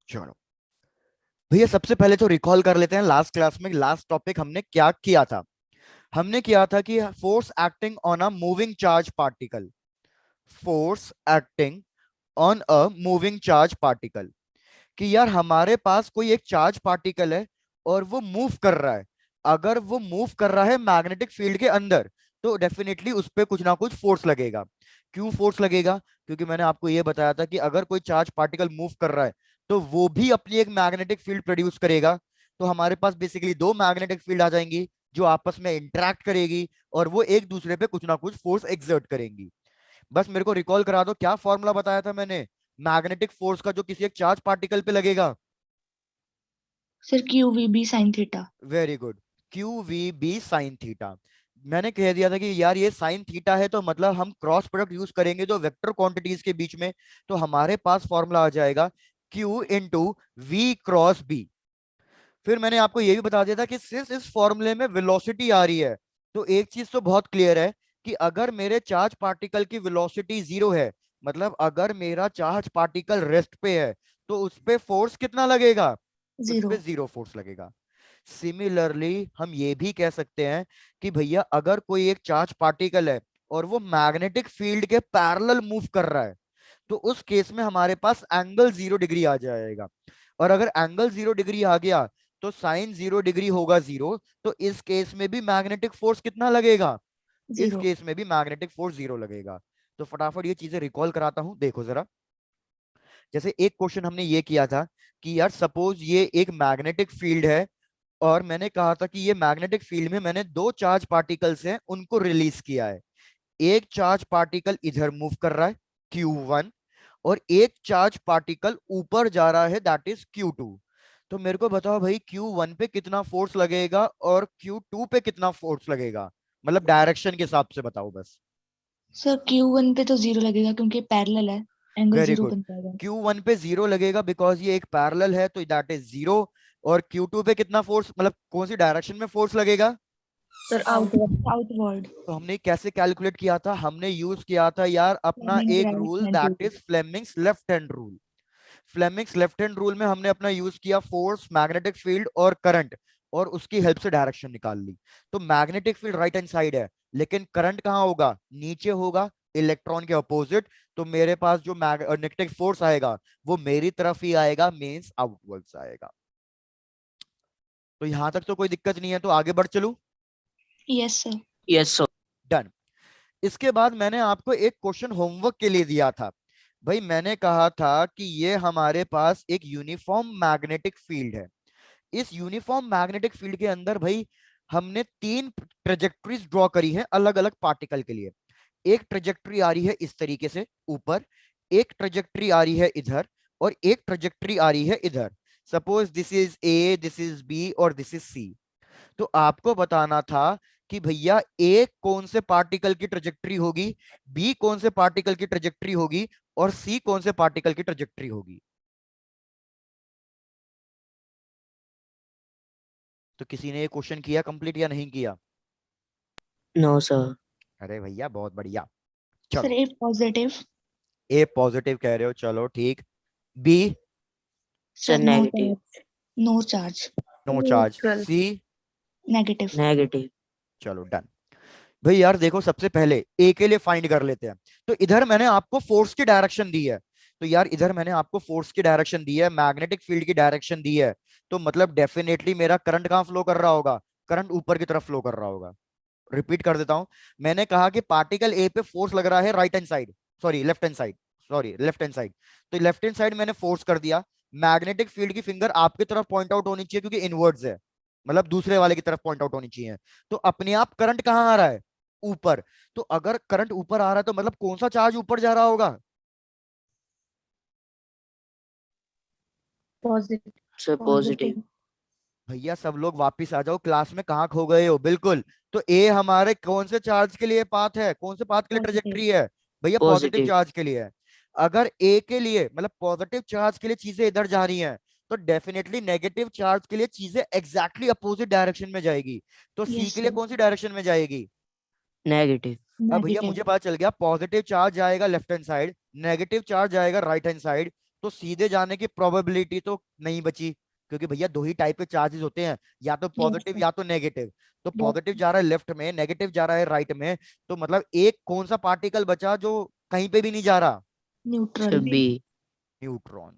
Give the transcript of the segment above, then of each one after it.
चलो भैया, सबसे पहले तो रिकॉल कर लेते हैं लास्ट क्लास में लास्ट टॉपिक हमने क्या किया था। हमने किया था कि force acting on a moving charge particle. Force acting on a moving charge particle, कि यार हमारे पास कोई एक चार्ज पार्टिकल है और वो मूव कर रहा है। अगर वो मूव कर रहा है मैग्नेटिक फील्ड के अंदर, तो डेफिनेटली उस पर कुछ ना कुछ फोर्स लगेगा। क्यों फोर्स लगेगा? क्योंकि मैंने आपको ये बताया था कि अगर कोई चार्ज पार्टिकल मूव कर रहा है तो वो भी अपनी एक मैग्नेटिक फील्ड प्रोड्यूस करेगा। तो हमारे पास बेसिकली दो मैग्नेटिक फील्ड आ जाएंगी जो आपस में इंटरेक्ट करेगी और वो एक दूसरे पे कुछ ना कुछ फोर्स एक्सर्ट करेंगी। बस मेरे को रिकॉल करा दो, क्या फॉर्मूला बताया था मैंने मैग्नेटिक फोर्स का जो किसी एक चार्ज पार्टिकल पे लगेगा? Sir Q V B sine theta. Very good. Q V B sine theta. मैंने कह दिया था कि यार ये साइन थीटा है तो मतलब हम क्रॉस प्रोडक्ट यूज करेंगे जो वेक्टर क्वांटिटीज के बीच में, तो हमारे पास फॉर्मूला आ जाएगा Q into V cross B. फिर मैंने आपको ये भी बता दिया था कि सिर्फ इस फॉर्मूले में वेलोसिटी आ रही है, तो एक चीज तो बहुत क्लियर है कि अगर मेरे चार्ज पार्टिकल की वेलोसिटी जीरो है, मतलब अगर मेरा चार्ज पार्टिकल रेस्ट पे है, तो उस पे फोर्स कितना लगेगा? उस जीरो। पे जीरो फोर्स लगेगा। सिमिलरली हम ये भी कह सकते हैं कि भैया अगर कोई एक चार्ज पार्टिकल है और वो मैग्नेटिक फील्ड के पैरेलल मूव कर रहा है, तो उस केस में हमारे पास एंगल 0 डिग्री आ जाएगा। और अगर एंगल 0 डिग्री आ गया तो साइन 0 डिग्री होगा जीरो। तो इस केस में भी मैग्नेटिक फोर्स कितना लगेगा? इस जीरो। केस में भी मैग्नेटिक फोर्स जीरो लगेगा। तो फटाफट ये चीजें रिकॉल कराता हूं, देखो जरा। जैसे एक क्वेश्चन हमने ये किया था कि यार सपोज ये एक मैग्नेटिक फील्ड है और मैंने कहा था कि ये मैग्नेटिक फील्ड में मैंने दो चार्ज पार्टिकल्स हैं उनको रिलीज किया है। एक चार्ज पार्टिकल इधर मूव कर रहा है Q1, और एक चार्ज पार्टिकल ऊपर जा रहा है दैट इज Q2। तो मेरे को बताओ भाई Q1 पे कितना फोर्स लगेगा और Q2 पे कितना फोर्स लगेगा, मतलब डायरेक्शन के हिसाब से बताओ बस। सर क्यू वन पे तो जीरो लगेगा क्योंकि पैरेलल है। Angle very zero good. बन जाएगा। Q1 पे जीरो लगेगा बिकॉज ये एक पैरेलल है, तो दैट इज जीरो। और Q2 पे कितना फोर्स, मतलब कौन सी डायरेक्शन में फोर्स लगेगा? Sir outward outward. तो हमने कैसे कैलकुलेट किया था? हमने यूज किया था यार अपना फ्लेमिंग एक right rule hand that rule. Is Fleming's left hand rule. Fleming's left hand rule में हमने अपना यूज किया फोर्स, मैग्नेटिक फील्ड और करंट, और उसकी हेल्प से डायरेक्शन निकाल ली। तो magnetic field right hand side है, लेकिन करंट कहाँ होगा? नीचे होगा, इलेक्ट्रॉन के अपोजिट। तो मेरे पास जो मैग्नेटिक फोर्स आएगा वो मेरी तरफ ही आएगा, मींस आउटवर्ड्स आएगा। तो यहां तक तो कोई दिक्कत नहीं है, तो आगे बढ़ चलूं? Yes sir. Yes sir. Done. इसके बाद मैंने आपको एक क्वेश्चन होमवर्क के लिए दिया था। भाई मैंने कहा था कि ये हमारे पास एक यूनिफॉर्म मैग्नेटिक फील्ड है। इस यूनिफॉर्म मैग्नेटिक फील्ड के अंदर भाई हमने तीन ट्रेजेक्टरीज ड्रॉ करी है अलग अलग पार्टिकल के लिए। एक ट्रेजेक्टरी आ रही है इस तरीके से ऊपर, एक ट्रेजेक्टरी आ रही है इधर, और एक ट्रेजेक्टरी आ रही है इधर। Suppose this is A, this is B और दिस इज सी। तो आपको बताना था कि भैया ए कौन से पार्टिकल की ट्रेजेक्टरी होगी, बी कौन से पार्टिकल की ट्रेजेक्टरी होगी, और सी कौन से पार्टिकल की ट्रेजेक्टरी होगी। तो किसी ने ये क्वेश्चन किया कंप्लीट या नहीं किया? No sir. अरे भैया बहुत बढ़िया। सर चलो, ए पॉजिटिव। ए पॉजिटिव कह रहे हो, चलो ठीक। B? Sir sir no negative. Charge. No charge. No charge. Neutral. C? Negative. Negative. चलो डन। भाई यार देखो, सबसे पहले ए के लिए फाइंड कर लेते हैं। तो इधर मैंने आपको फोर्स की डायरेक्शन दी है। तो यार इधर मैंने आपको फोर्स की डायरेक्शन दी है, मैग्नेटिक फील्ड की डायरेक्शन दी है। तो मतलब डेफिनेटली मेरा करंट कहां फ्लो कर रहा होगा? करंट ऊपर की तरफ फ्लो कर रहा होगा। रिपीट कर देता हूं। मैंने कहा कि पार्टिकल ए पे फोर्स लग रहा है right hand side, sorry left hand side, sorry left hand side. तो लेफ्ट हैंड साइड मैंने फोर्स कर दिया। मैग्नेटिक फील्ड की फिंगर आपकी तरफ पॉइंट आउट होनी चाहिए क्योंकि इनवर्ड्स है, मतलब दूसरे वाले की तरफ पॉइंट आउट होनी चाहिए। तो अपने आप करंट कहां आ रहा है? ऊपर। तो अगर करंट ऊपर आ रहा है तो मतलब कौन सा चार्ज ऊपर जा रहा होगा? पॉजिटिव। Sir positive. पॉजिटिव। भैया सब लोग वापस आ जाओ, क्लास में कहाँ खो गए हो? बिल्कुल। तो ए हमारे कौन से चार्ज के लिए पाथ है, कौन से पाथ के लिए पॉजिटिव। ट्रेजेक्टरी है? भैया पॉजिटिव पॉजिटिव। चार्ज के लिए है। अगर ए के लिए मतलब पॉजिटिव चार्ज के लिए चीजें इधर जा रही हैं, तो डेफिनेटली नेगेटिव चार्ज के लिए चीजें एग्जैक्टली अपोजिट डायरेक्शन में जाएगी। तो सी यस के लिए सर। कौन सी डायरेक्शन में जाएगी? नेगेटिव। अब भैया नेगेटिव। मुझे पता चल गया, पॉजिटिव चार्ज जाएगा left hand side, negative charge जाएगा राइट हैंड साइड। तो सीधे जाने की प्रोबेबिलिटी तो नहीं बची, क्योंकि भैया दो ही टाइप के चार्जेस होते हैं, या तो पॉजिटिव sir. या तो नेगेटिव। तो Yes, पॉजिटिव जा रहा है लेफ्ट में, नेगेटिव जा रहा है राइट में, तो मतलब एक कौन सा पार्टिकल बचा जो कहीं पे भी नहीं जा रहा? neutral. Should be. Neutron.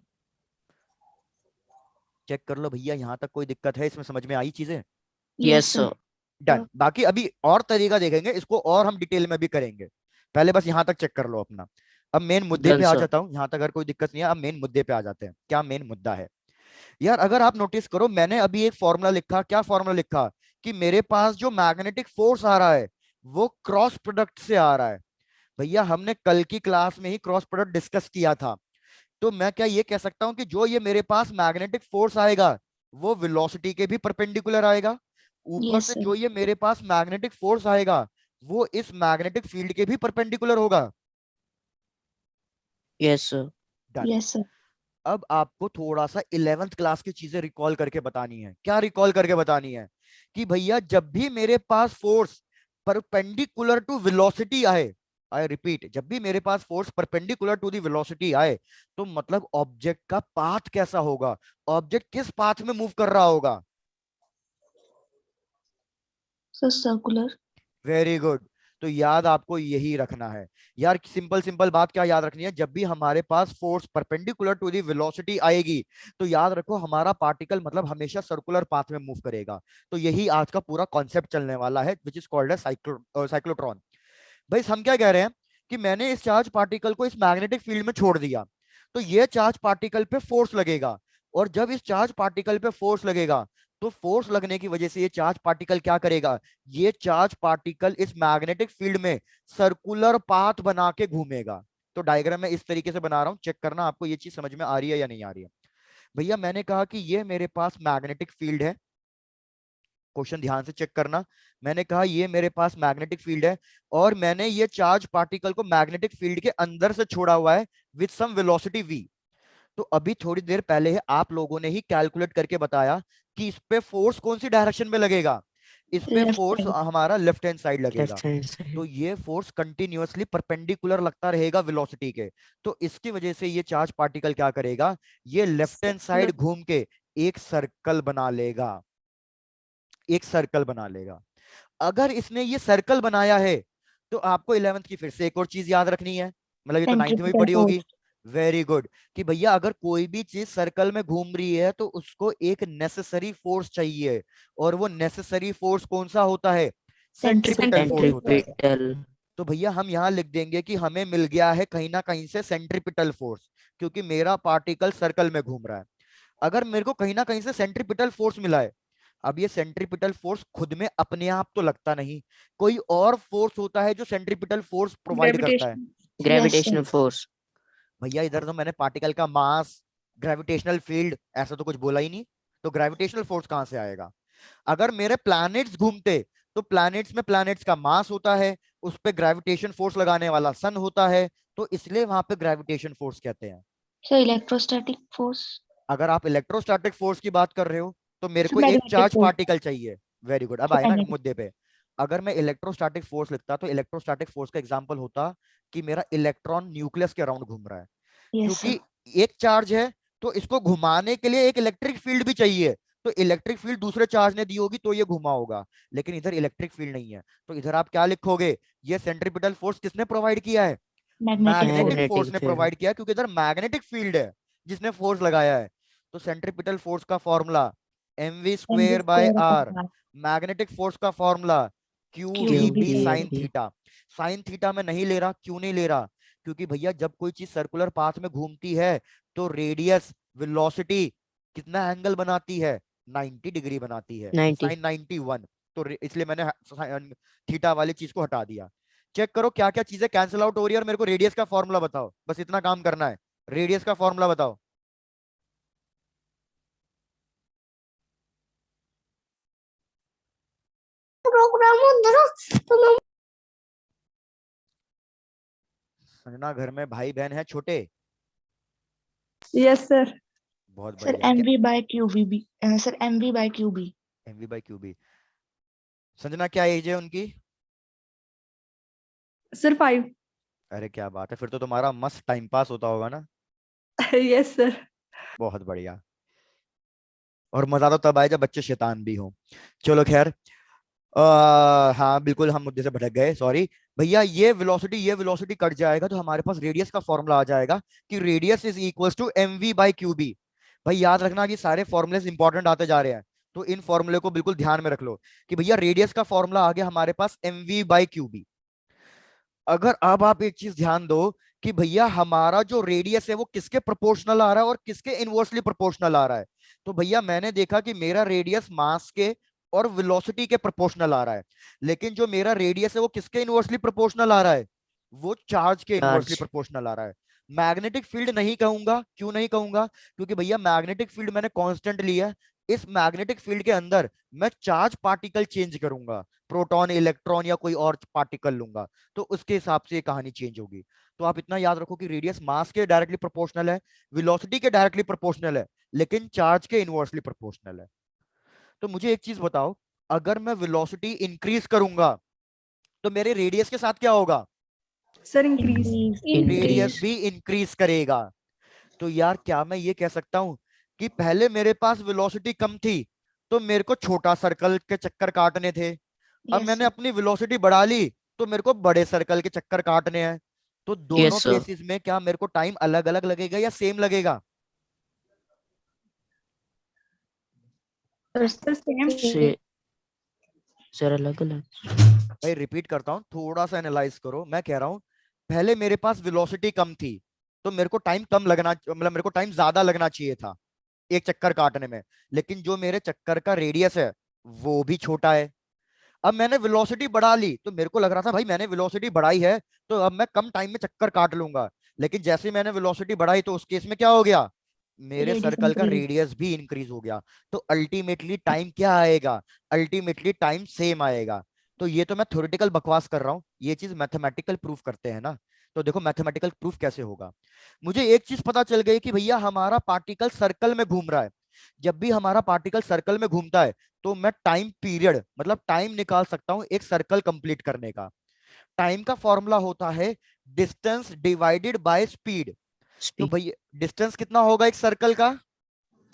Check कर लो भैया, यहां तक कोई दिक्कत है? इसमें समझ में आई चीजें? Yes, Yes, sir. sir. Done. बाकी अभी और तरीका देखेंगे इसको, और हम डिटेल में भी करेंगे, पहले बस यहां तक चेक कर लो अपना। अब मेन मुद्दे पे Done, आ sir. जाता हूँ, यहां तक अगर कोई दिक्कत नहीं है। अब मेन मुद्दे पे आ जाते हैं, क्या मेन मुद्दा है यार? अगर आप नोटिस करो, मैंने अभी एक फॉर्मूला लिखा। क्या फॉर्मूला लिखा? कि मेरे पास जो मैग्नेटिक फोर्स आ रहा है वो क्रॉस प्रोडक्ट से आ रहा है। भैया हमने कल की क्लास में ही क्रॉस प्रोडक्ट डिस्कस किया था। तो मैं क्या ये कह सकता हूं कि जो ये मेरे पास मैग्नेटिक फोर्स आएगा वो वेलोसिटी के भी परपेंडिकुलर आएगा, ऊपर Yes, से sir. जो ये मेरे पास मैग्नेटिक फोर्स आएगा वो इस मैग्नेटिक फील्ड के भी परपेंडिकुलर होगा। Yes, sir. Done. Yes, sir. अब आपको थोड़ा सा 11th क्लास की चीजें रिकॉल करके बतानी है। क्या रिकॉल करके बतानी है? कि भैया जब भी मेरे पास फोर्स परपेंडिकुलर टू वेलोसिटी आए, आई रिपीट, जब भी मेरे पास force perpendicular to the velocity आए, तो मतलब ऑब्जेक्ट का पाथ कैसा होगा, ऑब्जेक्ट किस पाथ में मूव कर रहा होगा? So circular. Very good. तो याद आपको यही रखना है यार। सिंपल सिंपल बात क्या याद रखनी है? जब भी हमारे पास force perpendicular to the velocity आएगी, तो याद रखो हमारा पार्टिकल मतलब हमेशा सर्कुलर पाथ में मूव करेगा। तो यही आज का पूरा कॉन्सेप्ट चलने वाला है, which is called as cyclotron. भाई हम क्या कह रहे हैं कि मैंने इस चार्ज पार्टिकल को इस मैग्नेटिक फील्ड में छोड़ दिया, तो ये चार्ज पार्टिकल पे फोर्स लगेगा। और जब इस चार्ज पार्टिकल पे फोर्स लगेगा, तो फोर्स लगने की वजह से ये चार्ज पार्टिकल क्या करेगा? ये चार्ज पार्टिकल इस मैग्नेटिक फील्ड में सर्कुलर पाथ बना के घूमेगा। तो डायग्राम में इस तरीके से बना रहा हूं, चेक करना आपको ये चीज समझ में आ रही है या नहीं आ रही है। भैया मैंने कहा कि ये मेरे पास मैग्नेटिक फील्ड है, क्वेश्चन ध्यान से चेक करना। मैंने कहा ये मेरे पास मैग्नेटिक फील्ड है, और मैंने ये चार्ज पार्टिकल को मैग्नेटिक फील्ड के अंदर से छोड़ा हुआ है विद सम वेलोसिटी v। तो अभी थोड़ी देर पहले आप लोगों ने ही कैलकुलेट करके बताया कि इस पे फोर्स कौन सी डायरेक्शन में लगेगा? इस पे Left फोर्स side. हमारा लेफ्ट हैंड साइड लगेगा। Left hand side. तो ये फोर्स कंटिन्यूअसली परपेंडिकुलर लगता रहेगा वेलोसिटी के। तो इसकी वजह से ये चार्ज पार्टिकल क्या करेगा? ये लेफ्ट हैंड साइड Circular. घूम के एक सर्कल बना लेगा, एक सर्कल बना लेगा। अगर इसने ये सर्कल बनाया है, तो आपको 11th की फिर से एक और चीज याद रखनी है, मतलब ये तो 9th में भी Centripetal पढ़ी होगी। force. Very good. कि भैया अगर कोई भी चीज सर्कल में घूम रही है तो उसको एक नेसेसरी फोर्स चाहिए, और वो नेसेसरी फोर्स कौन सा होता है? सेंट्रीपिटल फोर्स Centripetal होता है। force. Centripetal. तो भैया हम यहां लिख देंगे कि हमें मिल गया है कहीं ना कहीं से सेंट्रीपिटल फोर्स, क्योंकि मेरा पार्टिकल सर्कल में घूम रहा है। अगर मेरे को कहीं ना कहीं से सेंट्रीपिटल फोर्स मिला है, अब ये सेंट्रीपिटल फोर्स खुद में अपने आप तो लगता नहीं, कोई और फोर्स होता है जो सेंट्रीपिटल फोर्स प्रोवाइड करता है। Gravitation. Yes, sir. Gravitational force. भैया इधर तो मैंने पार्टिकल का मास, ग्रेविटेशनल फील्ड ऐसा तो कुछ बोला ही नहीं, तो ग्रेविटेशनल फोर्स कहां से आएगा? अगर मेरे प्लैनेट्स घूमते, तो प्लैनेट्स में प्लैनेट्स का मास होता है, उस पे ग्रेविटेशन फोर्स लगाने वाला सन होता है, तो इसलिए वहां पे ग्रेविटेशन फोर्स कहते हैं। So electrostatic force. अगर आप इलेक्ट्रोस्टैटिक फोर्स की बात कर रहे हो, तो मेरे So को एक magnetic चार्ज force. पार्टिकल चाहिए। वेरी गुड, अब So आए ना magnetic. मुद्दे पे। अगर मैं इलेक्ट्रोस्टैटिक फोर्स लिखता, तो इलेक्ट्रोस्टैटिक फोर्स का एग्जांपल होता कि मेरा इलेक्ट्रॉन न्यूक्लियस के अराउंड घूम रहा है, Yes, sir. क्योंकि एक चार्ज है तो इसको घुमाने के लिए एक इलेक्ट्रिक फील्ड भी चाहिए। तो इलेक्ट्रिक फील्ड दूसरे चार्ज ने दी होगी तो ये घुमा होगा, लेकिन इधर इलेक्ट्रिक फील्ड नहीं है, तो इधर आप क्या लिखोगे? ये सेंट्रीपिटल फोर्स किसने प्रोवाइड किया है? Magnetic force. Magnetic force Magnetic ने field. प्रोवाइड किया है, क्योंकि इधर मैग्नेटिक फील्ड है जिसने फोर्स लगाया है। तो सेंट्रीपिटल फोर्स का formula mv mv square by square r, upon r. Magnetic force का formula q e QEB b by sine QEB. Theta. Sine theta में नहीं ले रहा, क्यों नहीं ले रहा? क्योंकि भैया जब कोई चीज सर्कुलर पाथ में घूमती है, तो रेडियस, वेलोसिटी कितना एंगल बनाती है? 90 डिग्री बनाती है, 90. साइन 91। तो इसलिए मैंने थीटा वाली चीज को हटा दिया। चेक करो क्या क्या चीजें कैंसिल आउट हो रही है, और मेरे को रेडियस का फॉर्मूला बताओ, बस इतना काम करना है। रेडियस का फॉर्मूला बताओ। संजना घर में भाई बहन है छोटे? Yes sir. बहुत Sir बढ़िया। क्या? mv by qvb. Sir mv by qb. MV by QB. Sanjana क्या एज है उनकी? सर 5। अरे क्या बात है, फिर तो तुम्हारा मस्त टाइम पास होता होगा ना। Yes, sir. बहुत बढ़िया। और मजा तो तब आए जब बच्चे शैतान भी हों। चलो खैर, हाँ बिल्कुल हम मुद्दे से भटक गए, सॉरी भैया। ये वेलोसिटी कट जाएगा तो हमारे पास रेडियस का फॉर्मूला आ जाएगा कि radius is equal to mv by QB. भाई याद रखना, ये सारे फॉर्मूले इंपॉर्टेंट आते जा रहे हैं, तो इन फॉर्मूले को बिल्कुल ध्यान में रख लो कि भैया रेडियस का फॉर्मूला आ गया हमारे पास mv बाई क्यूबी। अगर अब आप एक चीज ध्यान दो कि भैया हमारा जो रेडियस है वो किसके प्रोपोर्शनल आ रहा है और किसके इनवर्सली प्रोपोर्शनल आ रहा है। तो भैया मैंने देखा कि मेरा रेडियस मास के और वेलोसिटी के प्रोपोर्शनल आ रहा है, लेकिन जो मेरा रेडियस है वो किसके इनवर्सली प्रोपोर्शनल आ रहा है, वो चार्ज के इनवर्सली चार्ज। प्रोपोर्शनल आ रहा है। मैग्नेटिक फील्ड नहीं कहूंगा, क्यों नहीं कहूंगा, क्योंकि भैया मैग्नेटिक फील्ड मैंने कांस्टेंट लिया है। इस मैग्नेटिक फील्ड के अंदर मैं चार्ज पार्टिकल चेंज करूंगा, प्रोटॉन इलेक्ट्रॉन या कोई और पार्टिकल लूंगा, तो उसके हिसाब से ये कहानी चेंज होगी। तो आप इतना याद रखो कि रेडियस मास के डायरेक्टली प्रोपोर्शनल है, वेलोसिटी के डायरेक्टली प्रोपोर्शनल है, लेकिन चार्ज के इनवर्सली प्रोपोर्शनल है। तो मुझे एक चीज बताओ, अगर मैं वेलोसिटी इंक्रीज करूंगा तो मेरे रेडियस के साथ क्या होगा, Sir, increase. Radius Increase. भी इंक्रीज करेगा। तो यार क्या मैं ये कह सकता हूं कि पहले मेरे पास वेलोसिटी कम थी तो मेरे को छोटा सर्कल के चक्कर काटने थे, अब Yes, मैंने sir. अपनी वेलोसिटी बढ़ा ली तो मेरे को बड़े सर्कल के चक्कर काटने हैं। तो दोनों Yes, sir. केसेस में क्या मेरे को टाइम अलग अलग लगेगा या सेम लगेगा? Sir, same. से सर अलग अलग। भाई रिपीट करता हूँ, थोड़ा सा एनालाइज करो। मैं कह रहा हूँ पहले मेरे पास वेलोसिटी कम थी तो मेरे को टाइम कम लगना, मतलब मेरे को टाइम ज्यादा लगना चाहिए था एक चक्कर काटने में, लेकिन जो मेरे चक्कर का रेडियस है वो भी छोटा है। अब मैंने वेलोसिटी बढ़ा ली तो मेरे को लग रहा था भाई मैंने वेलोसिटी बढ़ाई है तो अब मैं कम टाइम में चक्कर काट लूंगा, लेकिन जैसे ही मैंने वेलोसिटी बढ़ाई तो उस केस में क्या हो गया, मेरे Radius सर्कल का increase. रेडियस भी इंक्रीज हो गया। तो अल्टीमेटली टाइम क्या आएगा, अल्टीमेटली टाइम सेम आएगा। तो ये तो मैं थ्योरेटिकल बकवास कर रहा हूँ, ये चीज मैथमेटिकल प्रूफ करते हैं ना। तो देखो मैथमेटिकल प्रूफ कैसे होगा। मुझे एक चीज पता चल गई कि भैया हमारा पार्टिकल सर्कल में घूम रहा है। जब भी हमारा पार्टिकल सर्कल में घूमता है तो मैं टाइम पीरियड मतलब टाइम निकाल सकता हूं एक सर्कल कंप्लीट करने का। टाइम का फॉर्मूला होता है डिस्टेंस डिवाइडेड बाय स्पीड। तो स्पीड। भैया डिस्टेंस कितना होगा एक सर्कल का?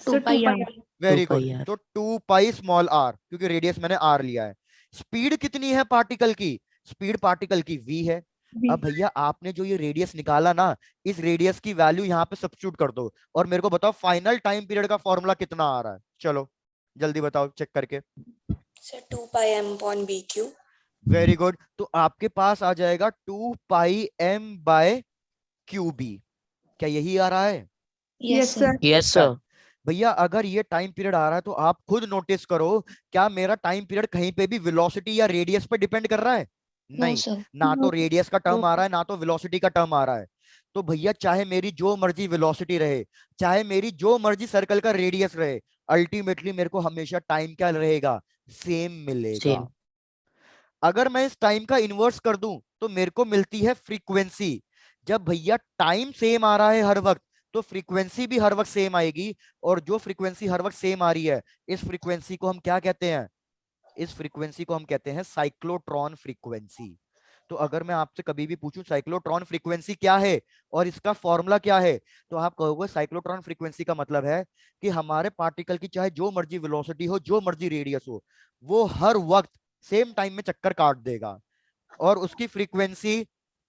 2 Sir, pi 2 pi r. r. Very 2 good. Pi R. तो 2 पाई स्मॉल आर, क्योंकि रेडियस मैंने आर लिया है। स्पीड कितनी है पार्टिकल की? स्पीड पार्टिकल की v है। अब V. भैया आपने जो ये रेडियस निकाला ना, इस रेडियस की वैल्यू यहाँ पे सब्स्टिट्यूट कर दो और मेरे को बताओ फाइनल टाइम पीरियड का फॉर्मूला कितना आ रहा है। चलो जल्दी बताओ चेक करके। Sir, 2 pi m upon BQ. Very good. तो आपके पास आ जाएगा 2 पाई m बाय क्यू बी। क्या यही आ रहा है? Yes, Yes, sir. sir. Yes sir. भैया अगर ये टाइम पीरियड आ रहा है तो आप खुद नोटिस करो, क्या मेरा टाइम पीरियड कहीं पे भी वेलोसिटी या रेडियस पे डिपेंड कर रहा है? No, नहीं। sir. ना तो No. रेडियस का टर्म No. आ रहा है ना तो वेलोसिटी का टर्म आ रहा है। तो भैया चाहे मेरी जो मर्जी वेलोसिटी रहे, चाहे मेरी जो मर्जी सर्कल का रेडियस रहे, अल्टीमेटली मेरे को हमेशा टाइम क्या रहेगा, सेम मिलेगा। सेम। अगर मैं इस टाइम का इन्वर्स कर दूं तो मेरे को मिलती है फ्रीक्वेंसी। जब भैया टाइम सेम आ रहा है हर वक्त तो फ्रीक्वेंसी भी हर वक्त सेम आएगी, और जो फ्रीक्वेंसी हर वक्त सेम आ रही है इस फ्रीक्वेंसी को हम क्या कहते हैं, इस फ्रीक्वेंसी को हम कहते हैं साइक्लोट्रॉन फ्रीक्वेंसी। तो अगर मैं आपसे कभी भी पूछूं साइक्लोट्रॉन फ्रीक्वेंसी क्या है और इसका फॉर्मूला क्या है, तो आप कहोगे साइक्लोट्रॉन फ्रीक्वेंसी का मतलब है कि हमारे पार्टिकल की चाहे जो मर्जी वेलोसिटी हो, जो मर्जी रेडियस हो, वो हर वक्त सेम टाइम में चक्कर काट देगा, और उसकी फ्रीक्वेंसी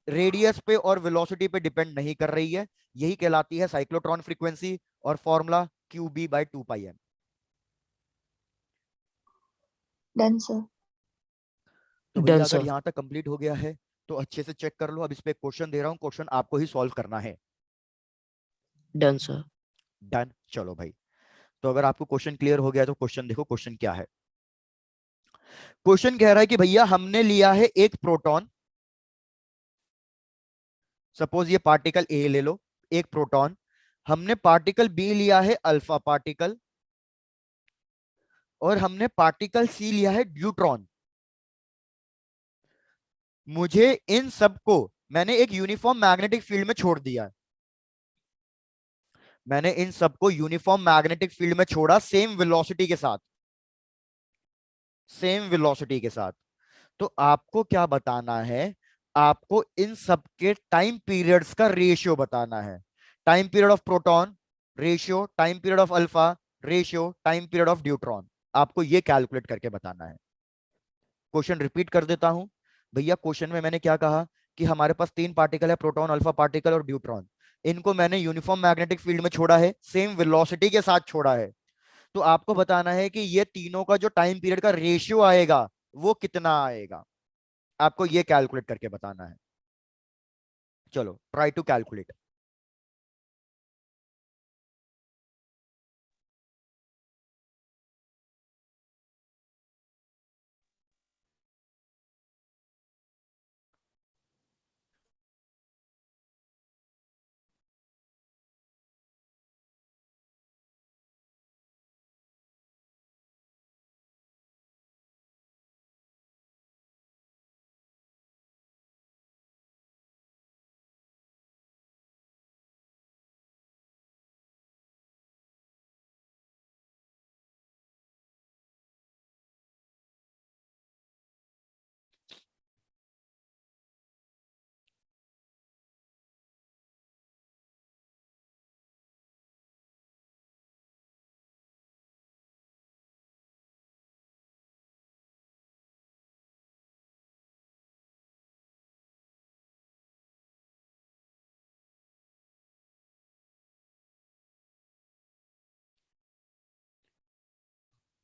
रेडियस पे और वेलोसिटी पे डिपेंड नहीं कर रही है। यही कहलाती है साइक्लोट्रॉन फ्रीक्वेंसी, और फॉर्मूला QB/2πm। Done, sir. तो डन भैया अगर सर। यहां तक कंप्लीट हो गया है तो अच्छे से चेक कर लो। अब इस पे क्वेश्चन दे रहा हूं, क्वेश्चन आपको ही सॉल्व करना है। Done sir. डन। चलो भाई, तो अगर आपको क्वेश्चन क्लियर हो गया तो क्वेश्चन देखो, क्वेश्चन क्या है। क्वेश्चन कह रहा है कि भैया हमने लिया है एक प्रोटॉन, सपोज ये पार्टिकल ए ले लो, एक प्रोटॉन। हमने पार्टिकल बी लिया है अल्फा पार्टिकल, और हमने पार्टिकल सी लिया है ड्यूट्रॉन। मुझे इन सबको मैंने एक यूनिफॉर्म मैग्नेटिक फील्ड में छोड़ दिया। मैंने इन सबको यूनिफॉर्म मैग्नेटिक फील्ड में छोड़ा सेम वेलोसिटी के साथ, सेम वेलोसिटी के साथ। तो आपको क्या बताना है, आपको इन सबके टाइम पीरियड्स का रेशियो बताना है। Time period of proton ratio time period of alpha ratio time period of deuteron. आपको ये कैलकुलेट करके बताना है। क्वेश्चन रिपीट कर देता हूं भैया। क्वेश्चन में मैंने क्या कहा कि हमारे पास 3 पार्टिकल है, प्रोटॉन, अल्फा पार्टिकल और ड्यूट्रॉन। इनको मैंने यूनिफॉर्म मैग्नेटिक फील्ड में छोड़ा है, सेम वेलोसिटी के साथ छोड़ा है। तो आपको बताना है कि ये तीनों का जो टाइम पीरियड का रेशियो आएगा वो कितना आएगा। आपको ये कैलकुलेट करके बताना है। चलो try to calculate.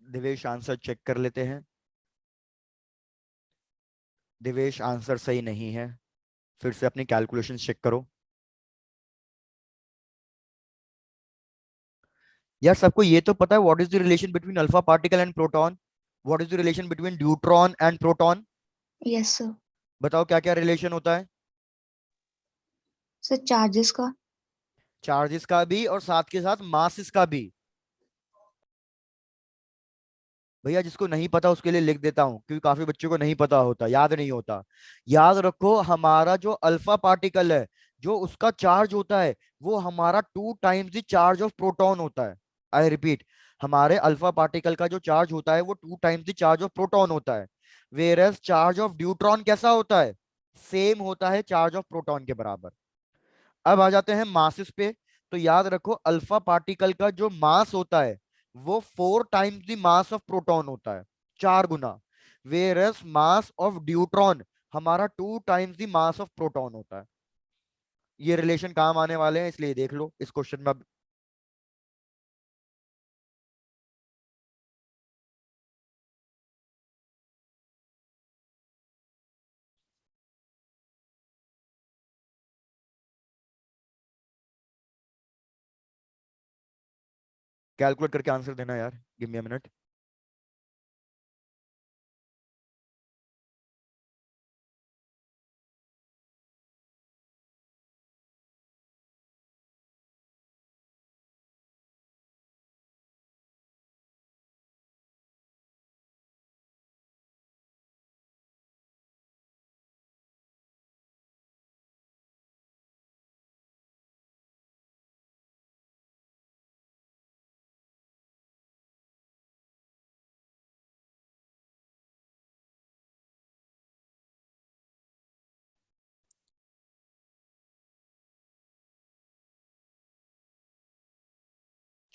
Divesh answer check कर लेते हैं। दिवेश आंसर सही नहीं है, फिर से अपनी कैलकुलेशन चेक करो। यार सबको ये तो पता है what is the relation between alpha particle and proton, what is the relation between deuteron and proton. Yes sir. बताओ क्या क्या रिलेशन होता है। सर चार्जेस का। चार्जेस का भी और साथ के साथ मासेस का भी। भैया जिसको नहीं पता उसके लिए लिख देता हूं, क्योंकि काफी बच्चों को नहीं पता होता, याद नहीं होता। याद रखो हमारा जो अल्फा पार्टिकल है, जो उसका चार्ज होता है वो हमारा 2 times the charge of proton होता है। आई रिपीट, हमारे अल्फा पार्टिकल का जो चार्ज होता है वो 2 times the charge of proton होता है। वेयरएज चार्ज ऑफ ड्यूट्रॉन कैसा होता है, सेम होता है चार्ज ऑफ प्रोटॉन के बराबर। अब आ जाते हैं मासेस पे। तो याद रखो अल्फा पार्टिकल का जो मास होता है वो 4 times the mass of proton होता है, 4 गुना। वेयरएस मास ऑफ ड्यूट्रॉन हमारा 2 times the mass of proton होता है। ये रिलेशन काम आने वाले हैं, इसलिए देख लो इस क्वेश्चन में। अब कैलकुलेट करके आंसर देना यार, गिव मी अ मिनट।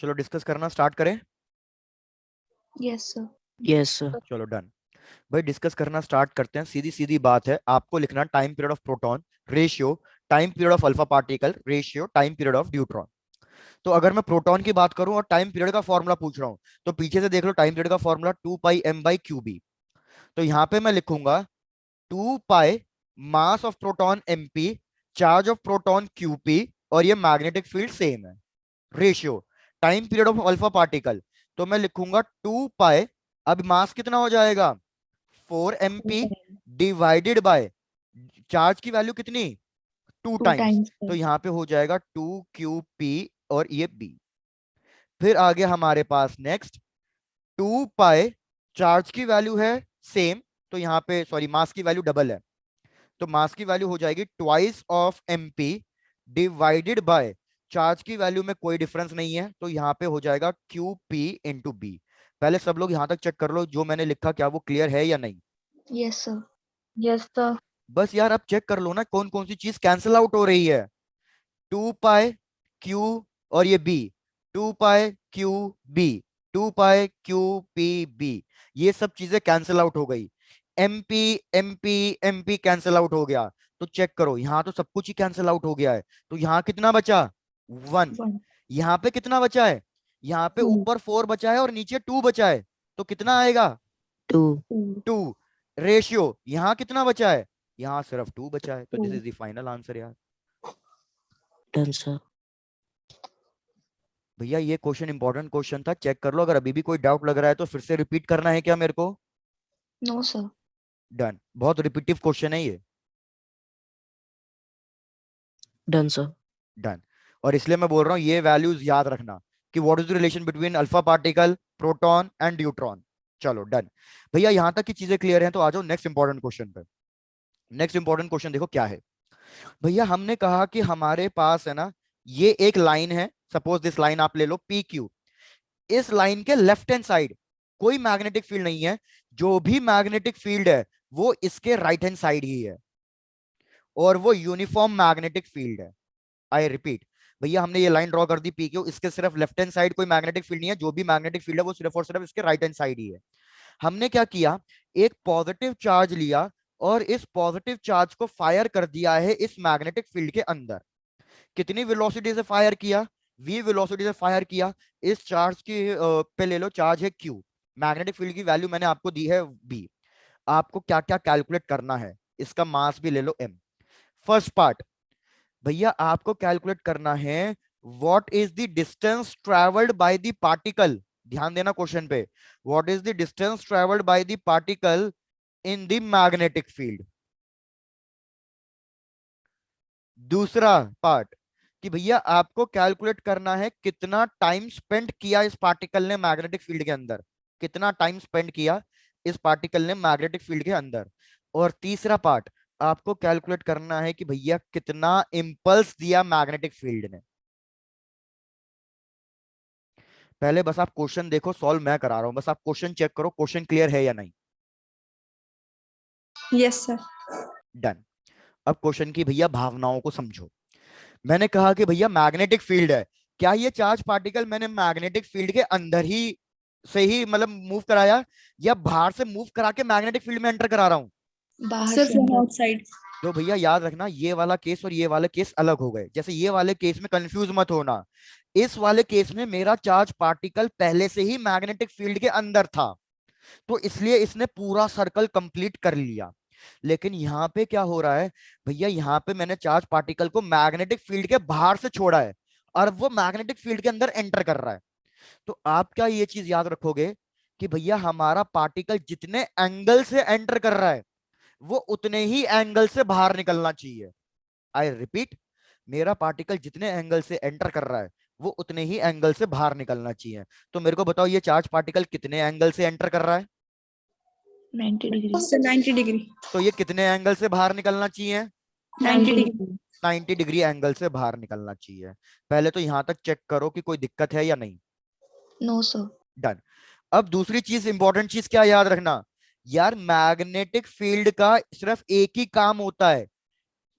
चलो डिस्कस करना स्टार्ट करें। Yes sir. Yes, sir. चलो डन। भाई डिस्कस करना स्टार्ट करते हैं। सीधी सीधी बात है, आपको लिखना time period of proton ratio time period of alpha particle ratio time period of deuteron. तो अगर मैं प्रोटॉन की बात करूं और टाइम पीरियड का फॉर्मूला पूछ रहा हूं, तो पीछे से देख लो टाइम पीरियड का फॉर्मूला 2 πm/qb। तो यहां पे मैं लिखूंगा 2 π mass of proton mp, charge of proton qp, और ये मैग्नेटिक फील्ड सेम है। Ratio time period of alpha particle, तो मैं लिखूंगा 2 π। अब मास कितना हो जाएगा 4 mp डिवाइडेड बाय चार्ज की वैल्यू कितनी 2 टू टाइम्स, टाइम्स तो सर। यहाँ पे हो जाएगा 2qp और ये b। फिर आगे हमारे पास नेक्स्ट 2 π, चार्ज की वैल्यू है सेम, तो यहाँ पे सॉरी मास की वैल्यू डबल है, तो मास की वैल्यू हो जाएगी twice of mp divided by charge की वैल्यू में कोई डिफरेंस नहीं है, तो यहाँ पे हो जाएगा qp इंटू बी। पहले सब लोग यहाँ तक चेक कर लो जो मैंने लिखा क्या वो क्लियर है या नहीं। Yes sir. Yes, sir. बस यार अब चेक कर लो ना कौन कौन सी चीज कैंसिल आउट हो रही है। 2 π क्यू और ये बी, 2 पाई क्यू बी, 2 पाई क्यू पी बी, ये सब चीजें कैंसिल आउट हो गई। MP MP MP cancel out हो गया। तो चेक करो, यहां तो सब कुछ ही कैंसिल आउट हो गया है। तो यहां कितना बचा? 1। 1 यहाँ पे कितना बचा है? यहाँ पे 2 ऊपर 4 बचा है और नीचे 2 बचा है। तो कितना आएगा? 2 2 2। रेशियो यहाँ कितना बचा है? यहाँ सिर्फ 2 बचा है। तो this 2 is the final answer यार। Done sir. भैया ये क्वेश्चन इंपॉर्टेंट क्वेश्चन था, चेक कर लो। अगर अभी भी कोई डाउट लग रहा है तो फिर से रिपीट करना है क्या मेरे को? No sir. डन। बहुत रिपीटिव क्वेश्चन है ये। Done sir. डन। और इसलिए मैं बोल रहा हूँ ये वैल्यूज याद रखना कि what is the relation between alpha particle, proton and neutron. चलो डन। भैया यहां तक की चीजें क्लियर हैं तो आ जाओ नेक्स्ट इंपॉर्टेंट क्वेश्चन पे। नेक्स्ट इंपॉर्टेंट क्वेश्चन देखो क्या है। भैया हमने कहा कि हमारे पास है ना, ये एक लाइन है, सपोज दिस लाइन आप ले लो पी क्यू। इस लाइन के लेफ्ट हैंड साइड कोई मैग्नेटिक फील्ड नहीं है। जो भी मैग्नेटिक फील्ड है वो इसके राइट हैंड साइड ही है, और वो यूनिफॉर्म मैग्नेटिक फील्ड है। आई रिपीट, भैया हमने ये लाइन ड्रॉ कर दी पी क्यू, इसके सिर्फ लेफ्ट हैंड साइड कोई मैग्नेटिक फील्ड नहीं है। जो भी मैग्नेटिक फील्ड है वो सिर्फ और सिर्फ इसके राइट हैंड साइड ही है। हमने क्या किया, एक पॉजिटिव चार्ज लिया और इस पॉजिटिव चार्ज को फायर कर दिया है इस मैग्नेटिक फील्ड के अंदर। कितनी वेलोसिटी से फायर किया? v वेलोसिटी से फायर किया। इस चार्ज की पे ले लो, चार्ज है q, मैग्नेटिक फील्ड की वैल्यू मैंने आपको दी है b। आपको क्या क्या कैलकुलेट करना है, इसका मास भी ले लो m। फर्स्ट पार्ट, भैया आपको कैलकुलेट करना है what is the distance travelled by the particle. ध्यान देना क्वेश्चन पे, what is the distance travelled by the particle in the magnetic field. दूसरा पार्ट कि भैया आपको कैलकुलेट करना है कितना टाइम स्पेंड किया इस पार्टिकल ने मैग्नेटिक फील्ड के अंदर। कितना टाइम स्पेंड किया इस पार्टिकल ने मैग्नेटिक फील्ड के अंदर। और तीसरा पार्ट, आपको कैलकुलेट करना है कि भैया कितना इंपल्स दिया मैग्नेटिक फील्ड ने। पहले बस आप क्वेश्चन देखो, सॉल्व मैं करा रहा हूं, बस आप क्वेश्चन चेक करो क्वेश्चन क्लियर है या नहीं। Yes, sir. डन। अब क्वेश्चन की भैया भावनाओं को समझो। मैंने कहा कि भैया मैग्नेटिक फील्ड है, क्या ये चार्ज पार्टिकल मैंने मैग्नेटिक फील्ड के अंदर ही से ही मतलब मूव कराया, या बाहर से मूव करा के मैग्नेटिक फील्ड में एंटर करा रहा हूं? बाहर Sir, से from अंदर। outside. तो भैया याद रखना, ये वाला केस और ये वाले केस अलग हो गए। जैसे ये वाले केस में कंफ्यूज मत होना, इस वाले केस में मेरा चार्ज पार्टिकल पहले से ही मैग्नेटिक फील्ड के अंदर था, तो इसलिए इसने पूरा सर्कल कंप्लीट कर लिया। लेकिन यहाँ पे क्या हो रहा है भैया, यहाँ पे मैंने चार्ज पार्टिकल को मैग्नेटिक फील्ड के बाहर से छोड़ा है और वो मैग्नेटिक फील्ड के अंदर एंटर कर रहा है। तो आप क्या ये चीज याद रखोगे कि भैया हमारा पार्टिकल जितने एंगल से एंटर कर रहा है वो उतने ही एंगल से बाहर निकलना चाहिए। आई रिपीट, मेरा पार्टिकल जितने एंगल से एंटर कर रहा है वो उतने ही एंगल से बाहर निकलना चाहिए। तो मेरे को बताओ ये चार्ज पार्टिकल कितने एंगल से एंटर कर रहा है? 90 डिग्री। Sir, 90 degree. तो ये कितने एंगल से बाहर निकलना चाहिए? 90 degree. 90 डिग्री एंगल से बाहर निकलना चाहिए। पहले तो यहां तक चेक करो कि कोई दिक्कत है या नहीं। No sir. डन। अब दूसरी चीज, इंपॉर्टेंट चीज क्या याद रखना यार, मैग्नेटिक फील्ड का सिर्फ एक ही काम होता है,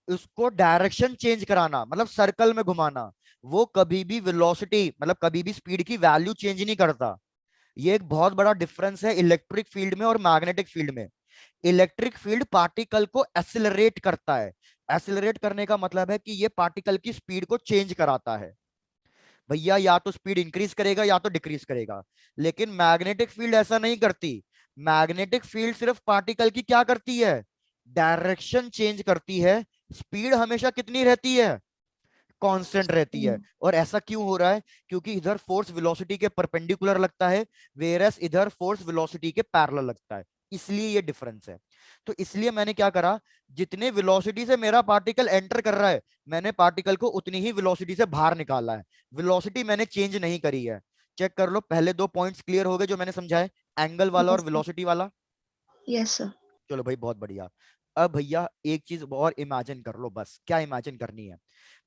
उसको डायरेक्शन चेंज कराना, मतलब सर्कल में घुमाना। वो कभी भी वेलोसिटी मतलब कभी भी स्पीड की वैल्यू चेंज नहीं करता। ये एक बहुत बड़ा डिफरेंस है इलेक्ट्रिक फील्ड में और मैग्नेटिक फील्ड में। इलेक्ट्रिक फील्ड पार्टिकल को एक्सिलरेट करता है। एक्सिलरेट करने का मतलब है कि ये पार्टिकल की स्पीड को चेंज कराता है। भैया या तो स्पीड इंक्रीज करेगा या तो डिक्रीज करेगा। लेकिन मैग्नेटिक फील्ड ऐसा नहीं करती। मैग्नेटिक फील्ड सिर्फ पार्टिकल की क्या करती है, डायरेक्शन चेंज करती है। स्पीड हमेशा कितनी रहती है, कांस्टेंट रहती है। और ऐसा क्यों हो रहा है, क्योंकि इधर फोर्स वेलोसिटी के परपेंडिकुलर लगता है, वेरस इधर फोर्स वेलोसिटी के पैरेलल लगता है, इसलिए ये डिफरेंस है। तो इसलिए मैंने क्या करा, जितने वेलोसिटी से मेरा पार्टिकल एंटर कर रहा है मैंने पार्टिकल को उतनी ही वेलोसिटी से बाहर निकाला है। वेलोसिटी मैंने चेंज नहीं करी है। चेक कर लो, पहले दो पॉइंट्स क्लियर हो गए जो मैंने समझाए, एंगल वाला और Yes, sir. वेलोसिटी वाला। Yes sir. चलो भाई बहुत बढ़िया। अब भैया एक चीज और इमेजिन कर लो, बस क्या इमेजिन करनी है,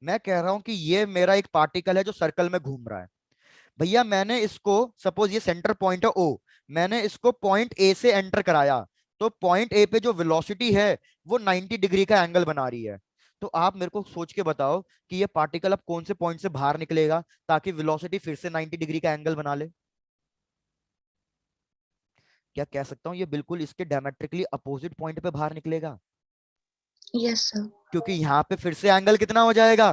मैं कह रहा हूं कि ये मेरा एक पार्टिकल है जो सर्कल में घूम रहा है। भैया मैंने इसको, सपोज ये सेंटर पॉइंट है ओ, मैंने इसको पॉइंट ए से एंटर कराया, तो पॉइंट ए पे जो वेलोसिटी है वो 90 डिग्री का एंगल बना रही है। तो आप मेरे को सोच के बताओ कि ये पार्टिकल अब कौन से पॉइंट से बाहर निकलेगा ताकि वेलोसिटी फिर से 90 डिग्री का एंगल बना ले। क्या कह सकता हूं, ये बिल्कुल इसके डायमेट्रिकली अपोजिट पॉइंट पे बाहर निकलेगा, यस सर। क्योंकि यहाँ पे फिर से एंगल कितना हो जाएगा।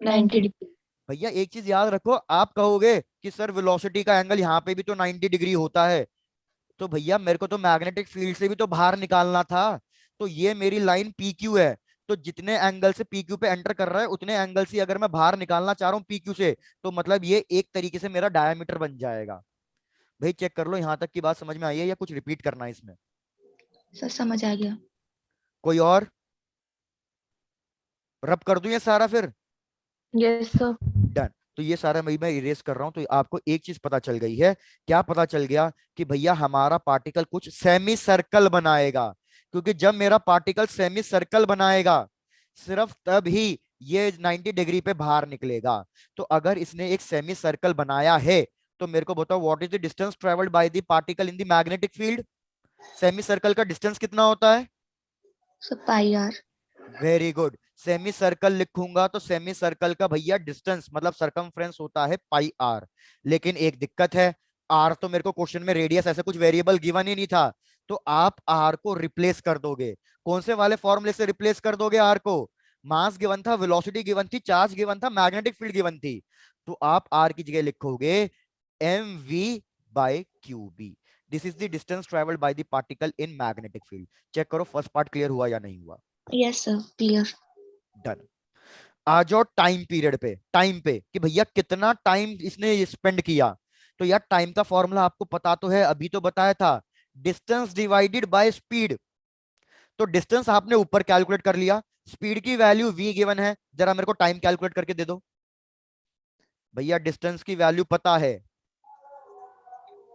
90 डिग्री। भैया एक चीज याद रखो, आप कहोगे कि सर वेलोसिटी का एंगल यहाँ पे भी तो 90 डिग्री होता है, तो भैया मेरे को तो मैग्नेटिक फील्ड से भी तो बाहर निकालना था। तो ये मेरी लाइन पी क्यू है, तो जितने एंगल से पी क्यू पे एंटर कर रहा है उतने एंगल से अगर मैं बाहर निकालना चाह रहा हूँ पी क्यू से, तो मतलब ये एक तरीके से मेरा डायमीटर बन जाएगा। भाई चेक कर लो, यहां तक की बात समझ में आई है या कुछ रिपीट करना है इसमें। सर समझ आ गया। कोई और रब कर दूं ये सारा फिर। Yes sir. डन। तो ये सारा मैं इरेज कर रहा हूं, तो आपको एक चीज पता चल गई है। क्या पता चल गया कि भैया हमारा पार्टिकल कुछ सेमी सर्कल बनाएगा, क्योंकि जब मेरा पार्टिकल सेमी सर्कल बनाएगा सिर्फ तब ही ये 90 डिग्री पे बाहर निकलेगा। तो अगर इसने एक सेमी सर्कल बनाया है तो मेरे को बताओ what is the distance travelled by the particle in the magnetic field. Semi circle का डिस्टेंस कितना होता है। Sir pi R. Very good. Semi circle लिखूंगा तो सेमी सर्कल का भैया डिस्टेंस मतलब सरकमफ्रेंस होता है पाई आर। लेकिन एक दिक्कत है, आर तो मेरे को क्वेश्चन में रेडियस ऐसे कुछ वेरिएबल गिवन ही नहीं था, तो आप आर को रिप्लेस कर दोगे। कौन से वाले फॉर्मूले से रिप्लेस कर दोगे आर को। मास गिवन था, वेलोसिटी गिवन थी, चार्ज गिवन था, मैग्नेटिक फील्ड गिवन थी। तो आप आर की जगह लिखोगे M V by Q B. This is the distance travelled by the particle in magnetic field. Check करो फर्स्ट पार्ट क्लियर हुआ या नहीं हुआ। Yes sir clear. डन। आ जाओ टाइम पीरियड पे, टाइम पे कि भैया कितना टाइम इसने स्पेंड किया। तो यार टाइम का फॉर्मूला आपको पता तो है, अभी तो बताया था, डिस्टेंस डिवाइडेड बाय स्पीड। तो डिस्टेंस आपने ऊपर कैलकुलेट कर लिया, स्पीड की वैल्यू v गिवन है, जरा मेरे को टाइम कैलकुलेट करके दे दो। भैया डिस्टेंस की वैल्यू पता है,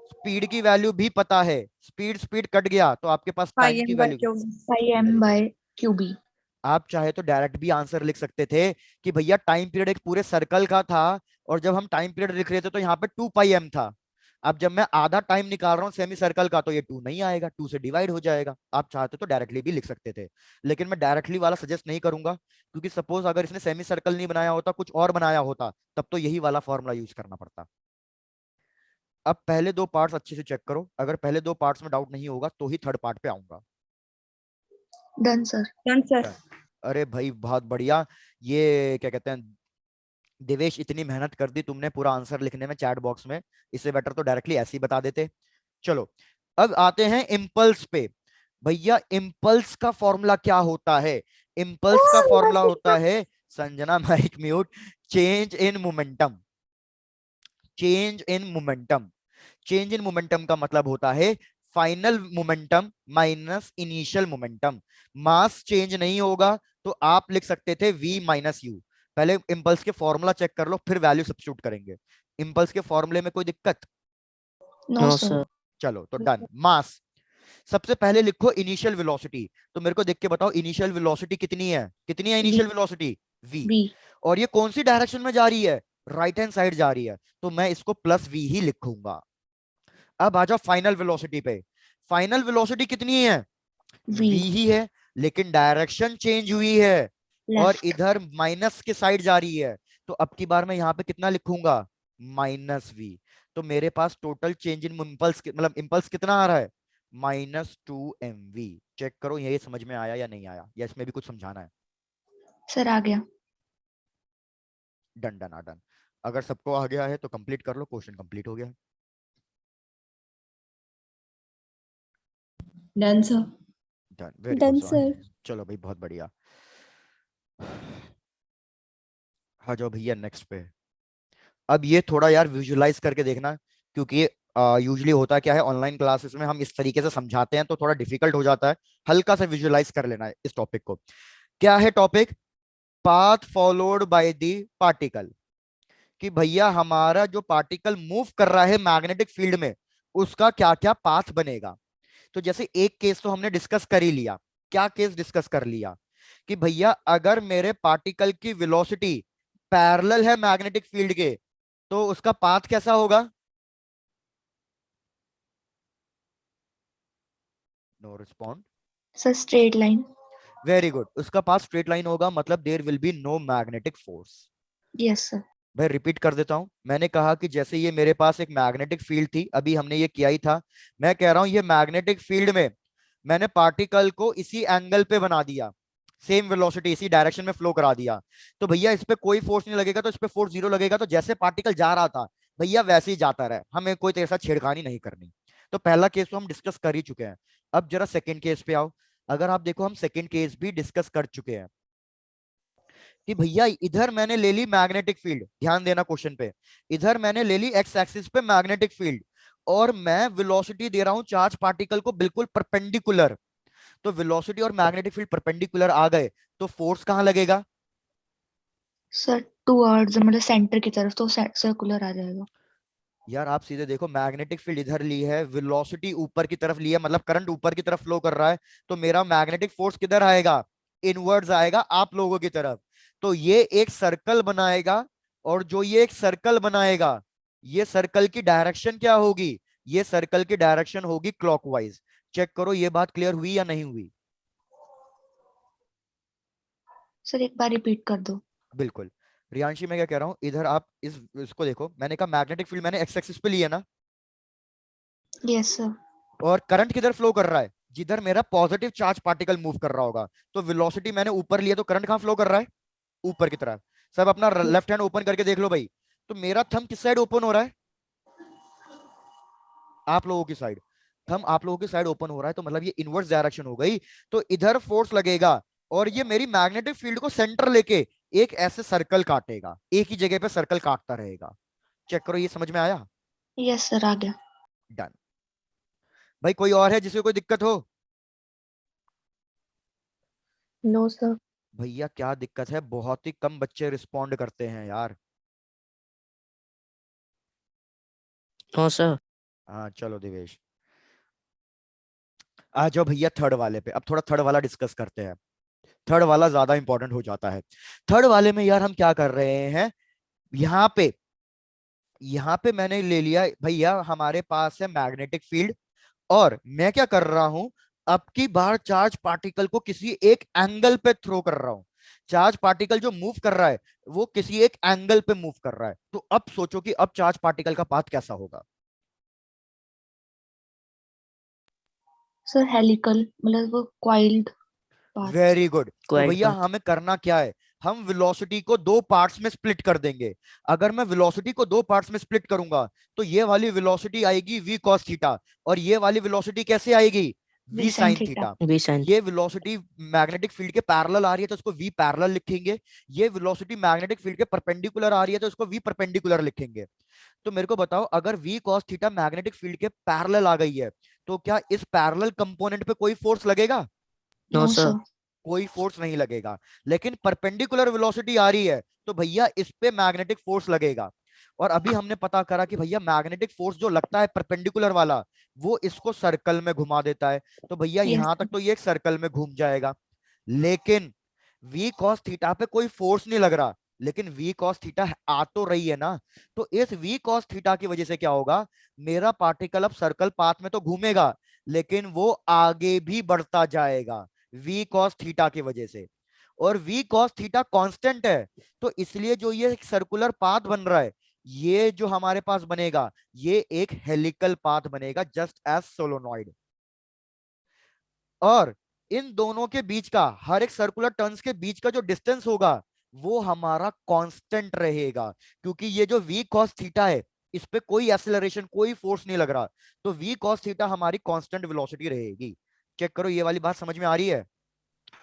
स्पीड की वैल्यू भी पता है, स्पीड स्पीड कट गया तो आपके पास पाई टाइम की M by value. Q. Pi M by Q B. आप चाहे तो डायरेक्ट भी आंसर लिख सकते थे कि भैया टाइम पीरियड एक पूरे सर्कल का था, और जब हम टाइम पीरियड लिख रहे थे तो यहाँ पे 2 पाई एम था। अब जब मैं आधा टाइम निकाल रहा हूँ सेमी सर्कल का तो ये 2 नहीं आएगा, 2 से डिवाइड हो जाएगा। आप चाहते तो डायरेक्टली भी लिख सकते थे, लेकिन मैं डायरेक्टली वाला सजेस्ट नहीं करूंगा, क्योंकि सपोज अगर इसने सेमी सर्कल नहीं बनाया होता कुछ और बनाया होता तब तो यही वाला फॉर्मूला यूज करना पड़ता। अब पहले दो पार्ट्स अच्छे से चेक करो, अगर पहले दो पार्ट्स में डाउट नहीं होगा तो ही थर्ड पार्ट पे आऊंगा। Done sir. Done sir. अरे भाई बहुत बढ़िया। ये क्या कहते हैं, देवेश इतनी मेहनत कर दी तुमने पूरा आंसर लिखने में चैट बॉक्स में, इससे बेटर तो डायरेक्टली ऐसे ही बता देते। चलो अब आते हैं इम्पल्स पे। भैया इम्पल्स का फॉर्मूला क्या होता है। इम्पल्स का फॉर्मूला होता है, Sanjana mic mute, change in momentum. Change in momentum, change in momentum का मतलब होता है final momentum minus initial momentum. Mass change नहीं होगा तो आप लिख सकते थे v माइनस यू। पहले इंपल्स के फॉर्मूला चेक कर लो फिर वैल्यू सब्स्टिट्यूट करेंगे। इंपल्स के फॉर्मूले में कोई दिक्कत। No no sir. सर। चलो तो डन। मास सबसे पहले लिखो इनिशियल वेलोसिटी, तो मेरे को देख के बताओ इनिशियल वेलोसिटी कितनी है, कितनी है इनिशियल वेलोसिटी v। बी। और ये कौन सी डायरेक्शन में जा रही है, राइट हैंड साइड जा रही है, तो मैं इसको प्लस v ही लिखूंगा। अब आ जाओ फाइनल वेलोसिटी पे। फाइनल वेलोसिटी कितनी है, वी। v ही है, लेकिन डायरेक्शन चेंज हुई है और लेफ्ट। इधर माइनस के साइड जा रही है। तो अब की बार मैं यहाँ पे कितना लिखूंगा, माइनस v। तो मेरे पास टोटल चेंज इन इम्पल्स मतलब इम्पल्स कितना आ रहा है, -2 mv। चेक करो ये समझ में आया या नहीं आया, या इसमें भी कुछ समझाना है। सर आ गया। Done done done. अगर सबको आ गया है तो कंप्लीट कर लो, क्वेश्चन कंप्लीट हो गया। Done sir. Done, very done good. Sir. चलो भाई बहुत बढ़िया। आ जाओ भैया नेक्स्ट पे। अब ये थोड़ा यार विजुलाइज करके देखना, क्योंकि यूजुअली होता क्या है ऑनलाइन क्लासेस में हम इस तरीके से समझाते हैं तो थोड़ा डिफिकल्ट हो जाता है, हल्का सा विजुलाइज कर लेना है इस टॉपिक को। क्या है topic, path followed by the particle. कि भैया हमारा जो पार्टिकल मूव कर रहा है मैग्नेटिक फील्ड में उसका क्या क्या पाथ बनेगा। तो जैसे एक केस तो हमने डिस्कस कर ही लिया। क्या केस डिस्कस कर लिया कि भैया अगर मेरे पार्टिकल की वेलोसिटी पैरेलल है मैग्नेटिक फील्ड के तो उसका पाथ कैसा होगा। No respond. Sir straight line. Very good, उसका पाथ स्ट्रेट लाइन होगा, मतलब there will be no magnetic force. Yes sir. भाई रिपीट कर देता हूं, मैंने कहा कि जैसे ये मेरे पास एक मैग्नेटिक फील्ड थी, अभी हमने ये किया ही था, मैं कह रहा हूं ये मैग्नेटिक फील्ड में मैंने पार्टिकल को इसी एंगल पे बना दिया, सेम वेलोसिटी इसी डायरेक्शन में फ्लो करा दिया, तो भैया इस पे कोई फोर्स नहीं लगेगा, तो इस पे फोर्स जीरो लगेगा, तो जैसे पार्टिकल जा रहा था भैया वैसे ही जाता रहे, हमें कोई तेरे साथ छेड़खानी नहीं करनी। तो पहला केस तो हम डिस्कस कर ही चुके हैं। अब जरा सेकंड केस पे आओ। अगर आप देखो हम सेकंड केस भी डिस्कस कर चुके हैं कि भैया इधर मैंने ले ली मैग्नेटिक फील्ड, ध्यान देना क्वेश्चन पे, इधर मैंने ले ली एक्स एक्सिस पे मैग्नेटिक फील्ड, और मैं वेलोसिटी दे रहा हूं चार्ज पार्टिकल को बिल्कुल परपेंडिकुलर, तो वेलोसिटी और मैग्नेटिक फील्ड परपेंडिकुलर आ गए, तो फोर्स कहां लगेगा? सर टूवर्ड्स मतलब सेंटर की तरफ, तो सर्कुलर आ जाएगा। यार आप सीधे देखो, मैग्नेटिक फील्ड इधर ली है, वेलोसिटी ऊपर की तरफ ली है, मतलब करंट ऊपर की तरफ फ्लो कर रहा है, तो मेरा मैग्नेटिक फोर्स किधर आएगा? इनवर्ड्स आएगा आप लोगों की तरफ। तो ये एक सर्कल बनाएगा, और जो ये एक सर्कल बनाएगा, ये सर्कल की डायरेक्शन क्या होगी? ये सर्कल की डायरेक्शन होगी क्लॉकवाइज। चेक करो ये बात क्लियर हुई या नहीं हुई? सर एक बार रिपीट कर दो। बिल्कुल। रियांशी मैं क्या कह रहा हूं, इधर आप इसको देखो, मैंने कहा मैग्नेटिक फील्ड मैंने एक्स एक्सिस पे लिया ना, यस सर। और करंट किधर फ्लो कर रहा है? जिधर मेरा पॉजिटिव चार्ज पार्टिकल मूव कर रहा होगा, तो वेलोसिटी मैंने ऊपर लिया, तो करंट कहां फ्लो कर रहा है? ऊपर की तरफ। सब अपना लेफ्ट हैंड ओपन करके देख लो भाई, तो मेरा थंब किस साइड ओपन हो रहा है? आप लोगों की साइड। थंब आप लोगों की साइड ओपन हो रहा है, तो मतलब ये इनवर्स डायरेक्शन हो गई, तो इधर फोर्स लगेगा, और ये मेरी मैग्नेटिक फील्ड को सेंटर लेके एक ऐसे सर्कल काटेगा, एक ही जगह पे सर्कल काटता रहेगा। चेक करो ये समझ में आया? यस सर आ गया। डन। भाई कोई और है जिसको कोई दिक्कत हो? No sir. भैया क्या दिक्कत है, बहुत ही कम बच्चे रिस्पॉन्ड करते हैं यार। No sir. हाँ चलो दिवेश, आ जाओ भैया थर्ड वाले पे, अब थोड़ा थर्ड वाला डिस्कस करते हैं। थर्ड वाला ज्यादा इंपॉर्टेंट हो जाता है। थर्ड वाले में यार हम क्या कर रहे हैं, यहाँ पे मैंने ले लिया भैया, हमारे पास है मैग्नेटिक फील्ड, और मैं क्या कर रहा हूं, अब की बार चार्ज पार्टिकल को किसी एक एंगल पे थ्रो कर रहा हूं। चार्ज पार्टिकल जो मूव कर रहा है वो किसी एक एंगल पे मूव कर रहा है, तो अब सोचो कि अब चार्ज पार्टिकल का पाथ कैसा होगा? सर हेलिकल मतलब वो क्वाइल्ड पाथ। Very good. तो क्वाइल्ड भैया पाथ। हमें करना क्या है, हम वेलोसिटी को दो पार्ट्स में स्प्लिट कर देंगे। अगर मैं वेलोसिटी को दो पार्ट्स में स्प्लिट करूंगा, तो ये वाली वेलोसिटी आएगी v cos थीटा, और ये वाली वेलोसिटी कैसे आएगी? V v sine sin theta. Theta. V sine. ये वेलोसिटी मैग्नेटिक फील्ड के पैरेलल आ रही है, तो उसको v पैरेलल लिखेंगे। ये वेलोसिटी मैग्नेटिक फील्ड के परपेंडिकुलर आ रही है, तो उसको v परपेंडिकुलर लिखेंगे। तो मेरे को बताओ, अगर v cos theta magnetic field के पैरेलल आ गई है, तो क्या इस पैरेलल कंपोनेंट पे कोई फोर्स लगेगा? No no sir. सर। कोई फोर्स नहीं लगेगा। लेकिन परपेंडिकुलर वेलोसिटी आ रही है, तो भैया इस पे मैग्नेटिक फोर्स लगेगा। और अभी हमने पता करा कि भैया मैग्नेटिक फोर्स जो लगता है परपेंडिकुलर वाला, वो इसको सर्कल में घुमा देता है, तो भैया यस यहां तक तो ये एक सर्कल में घूम जाएगा। लेकिन v cos थीटा पे कोई फोर्स नहीं लग रहा, लेकिन v cos थीटा आ तो रही है ना, तो इस v cos थीटा की वजह से क्या होगा, मेरा पार्टिकल अब सर्कल पाथ में तो घूमेगा, लेकिन वो आगे भी बढ़ता जाएगा v cos थीटा की वजह से। और v cos थीटा कांस्टेंट है, तो इसलिए जो ये एक सर्कुलर पाथ बन रहा है, ये जो हमारे पास बनेगा, ये एक हेलिकल पाथ बनेगा, जस्ट एज सोलोनॉइड। और इन दोनों के बीच का, हर एक सर्कुलर टर्न्स के बीच का जो डिस्टेंस होगा, वो हमारा कांस्टेंट रहेगा, क्योंकि ये जो v cos थीटा है, इस पे कोई एक्सेलरेशन कोई फोर्स नहीं लग रहा, तो v cos थीटा हमारी कांस्टेंट वेलोसिटी रहेगी। चेक करो ये वाली बात समझ में आ रही है?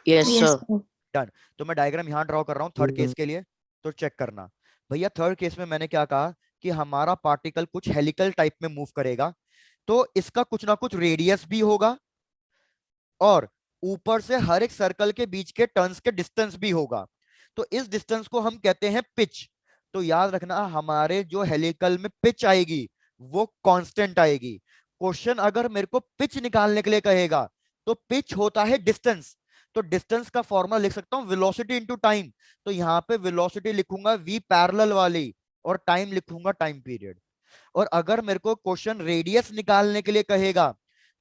Yes yes sir. Sir. Done. तो मैं डायग्राम यहां ड्रॉ कर रहा हूं थर्ड केस के लिए, तो चेक करना। भैया थर्ड केस में मैंने क्या कहा कि हमारा पार्टिकल कुछ हेलिकल टाइप में मूव करेगा, तो इसका कुछ ना कुछ रेडियस भी होगा, और ऊपर से हर एक सर्कल के बीच के टर्न्स के डिस्टेंस भी होगा, तो इस डिस्टेंस को हम कहते हैं पिच। तो याद रखना, हमारे जो हेलिकल में पिच आएगी वो कांस्टेंट आएगी। क्वेश्चन अगर मेरे को पिच निकालने के लिए कहेगा, तो पिच होता है डिस्टेंस, तो डिस्टेंस का फॉर्मूला लिख सकता हूं वेलोसिटी इनटू टाइम, तो यहां पे वेलोसिटी लिखूंगा v पैरेलल वाली, और टाइम लिखूंगा टाइम पीरियड। और अगर मेरे को क्वेश्चन रेडियस निकालने के लिए कहेगा,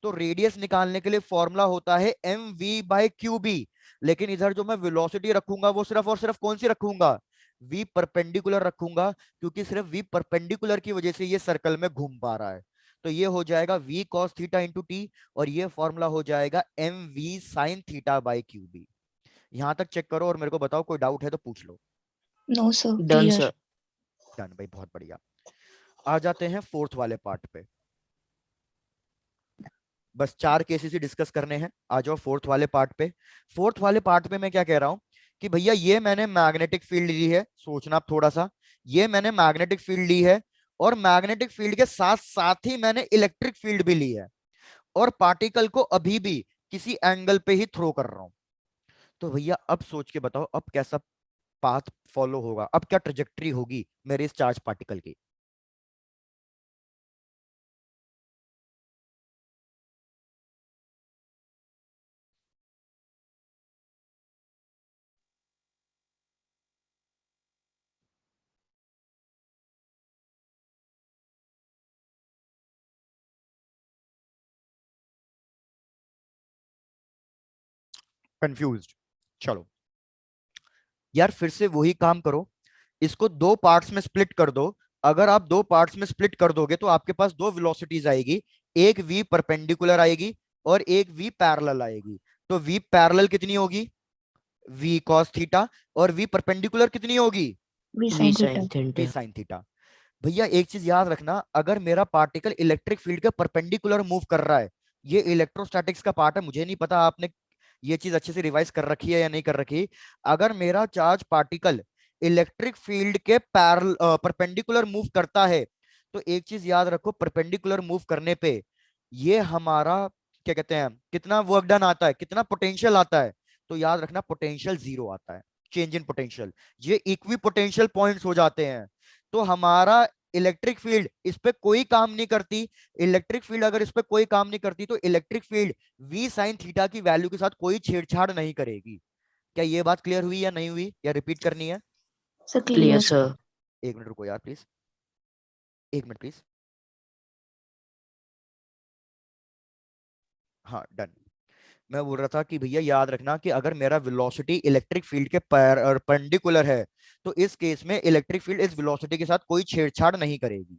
तो रेडियस निकालने के लिए फॉर्मूला होता है mv बाय क्यू बी, लेकिन इधर जो मैं वेलोसिटी रखूंगा वो सिर्फ और सिर्फ कौन सी रखूंगा, v परपेंडिकुलर रखूंगा, क्योंकि सिर्फ v परपेंडिकुलर की वजह से ये सर्कल में घूम पा रहा है। तो ये हो जाएगा v cos theta into T, और ये फॉर्मूला हो जाएगा mv sin theta by Q B. यहां तक चेक करो और मेरे को बताओ, कोई डाउट है तो पूछ लो। No sir, done clear. Sir. Done भाई, बहुत बढ़िया। आ जाते हैं फोर्थ वाले पार्ट पे। बस 4 केसेस ही डिस्कस करने हैं, आ जाओ फोर्थ वाले पार्ट पे। फोर्थ वाले पार्ट पे मैं क्या कह रहा हूं कि भैया ये मैंने मैग्नेटिक फील्ड ली है, सोचना आप थोड़ा सा, ये मैंने मैग्नेटिक फील्ड ली है, और मैग्नेटिक फील्ड के साथ साथ ही मैंने इलेक्ट्रिक फील्ड भी ली है, और पार्टिकल को अभी भी किसी एंगल पे ही थ्रो कर रहा हूं। तो भैया अब सोच के बताओ, अब कैसा पाथ फॉलो होगा, अब क्या ट्रेजेक्टरी होगी मेरे इस चार्ज पार्टिकल की। कंफ्यूज्ड? चलो यार, फिर से वही काम करो, इसको 2 पार्ट्स में स्प्लिट कर दो। अगर आप 2 पार्ट्स में स्प्लिट कर दोगे तो आपके पास 2 वेलोसिटीज आएगी, एक v परपेंडिकुलर आएगी और एक v पैरेलल आएगी। तो v पैरेलल कितनी होगी, v cos थीटा, और v परपेंडिकुलर कितनी होगी, V V sine sine theta. v theta. sin theta. भैया एक चीज याद रखना, अगर मेरा पार्टिकल इलेक्ट्रिक फील्ड के परपेंडिकुलर मूव कर रहा है, ये इलेक्ट्रोस्टैटिक्स का पार्ट है, मुझे नहीं पता आपने ये चीज अच्छे से रिवाइज कर रखी है या नहीं कर रखी। अगर मेरा चार्ज पार्टिकल इलेक्ट्रिक फील्ड के परपेंडिकुलर मूव करता है, तो एक चीज याद रखो, परपेंडिकुलर मूव करने पे ये हमारा क्या कहते हैं, कितना वर्क डन आता है, कितना पोटेंशियल आता है, तो याद रखना पोटेंशियल 0 आता है, चेंज इन पोटेंशियल। ये इक्वी पोटेंशियल पॉइंट्स हो जाते हैं। तो हमारा इलेक्ट्रिक फील्ड इस पे कोई काम नहीं करती। इलेक्ट्रिक फील्ड अगर इस पे कोई काम नहीं करती, तो electric field v sin theta की वैल्यू के साथ कोई छेड़छाड़ नहीं करेगी। क्या ये बात क्लियर हुई या नहीं हुई, या रिपीट करनी है? Sir clear clear. Sir. 1 minute रुको यार प्लीज, 1 मिनट प्लीज। हाँ डन। मैं बोल रहा था कि भैया याद रखना कि अगर मेरा वेलोसिटी इलेक्ट्रिक फील्ड के परपेंडिकुलर है, तो इस केस में इलेक्ट्रिक फील्ड इस वेलोसिटी के साथ कोई छेड़छाड़ नहीं करेगी।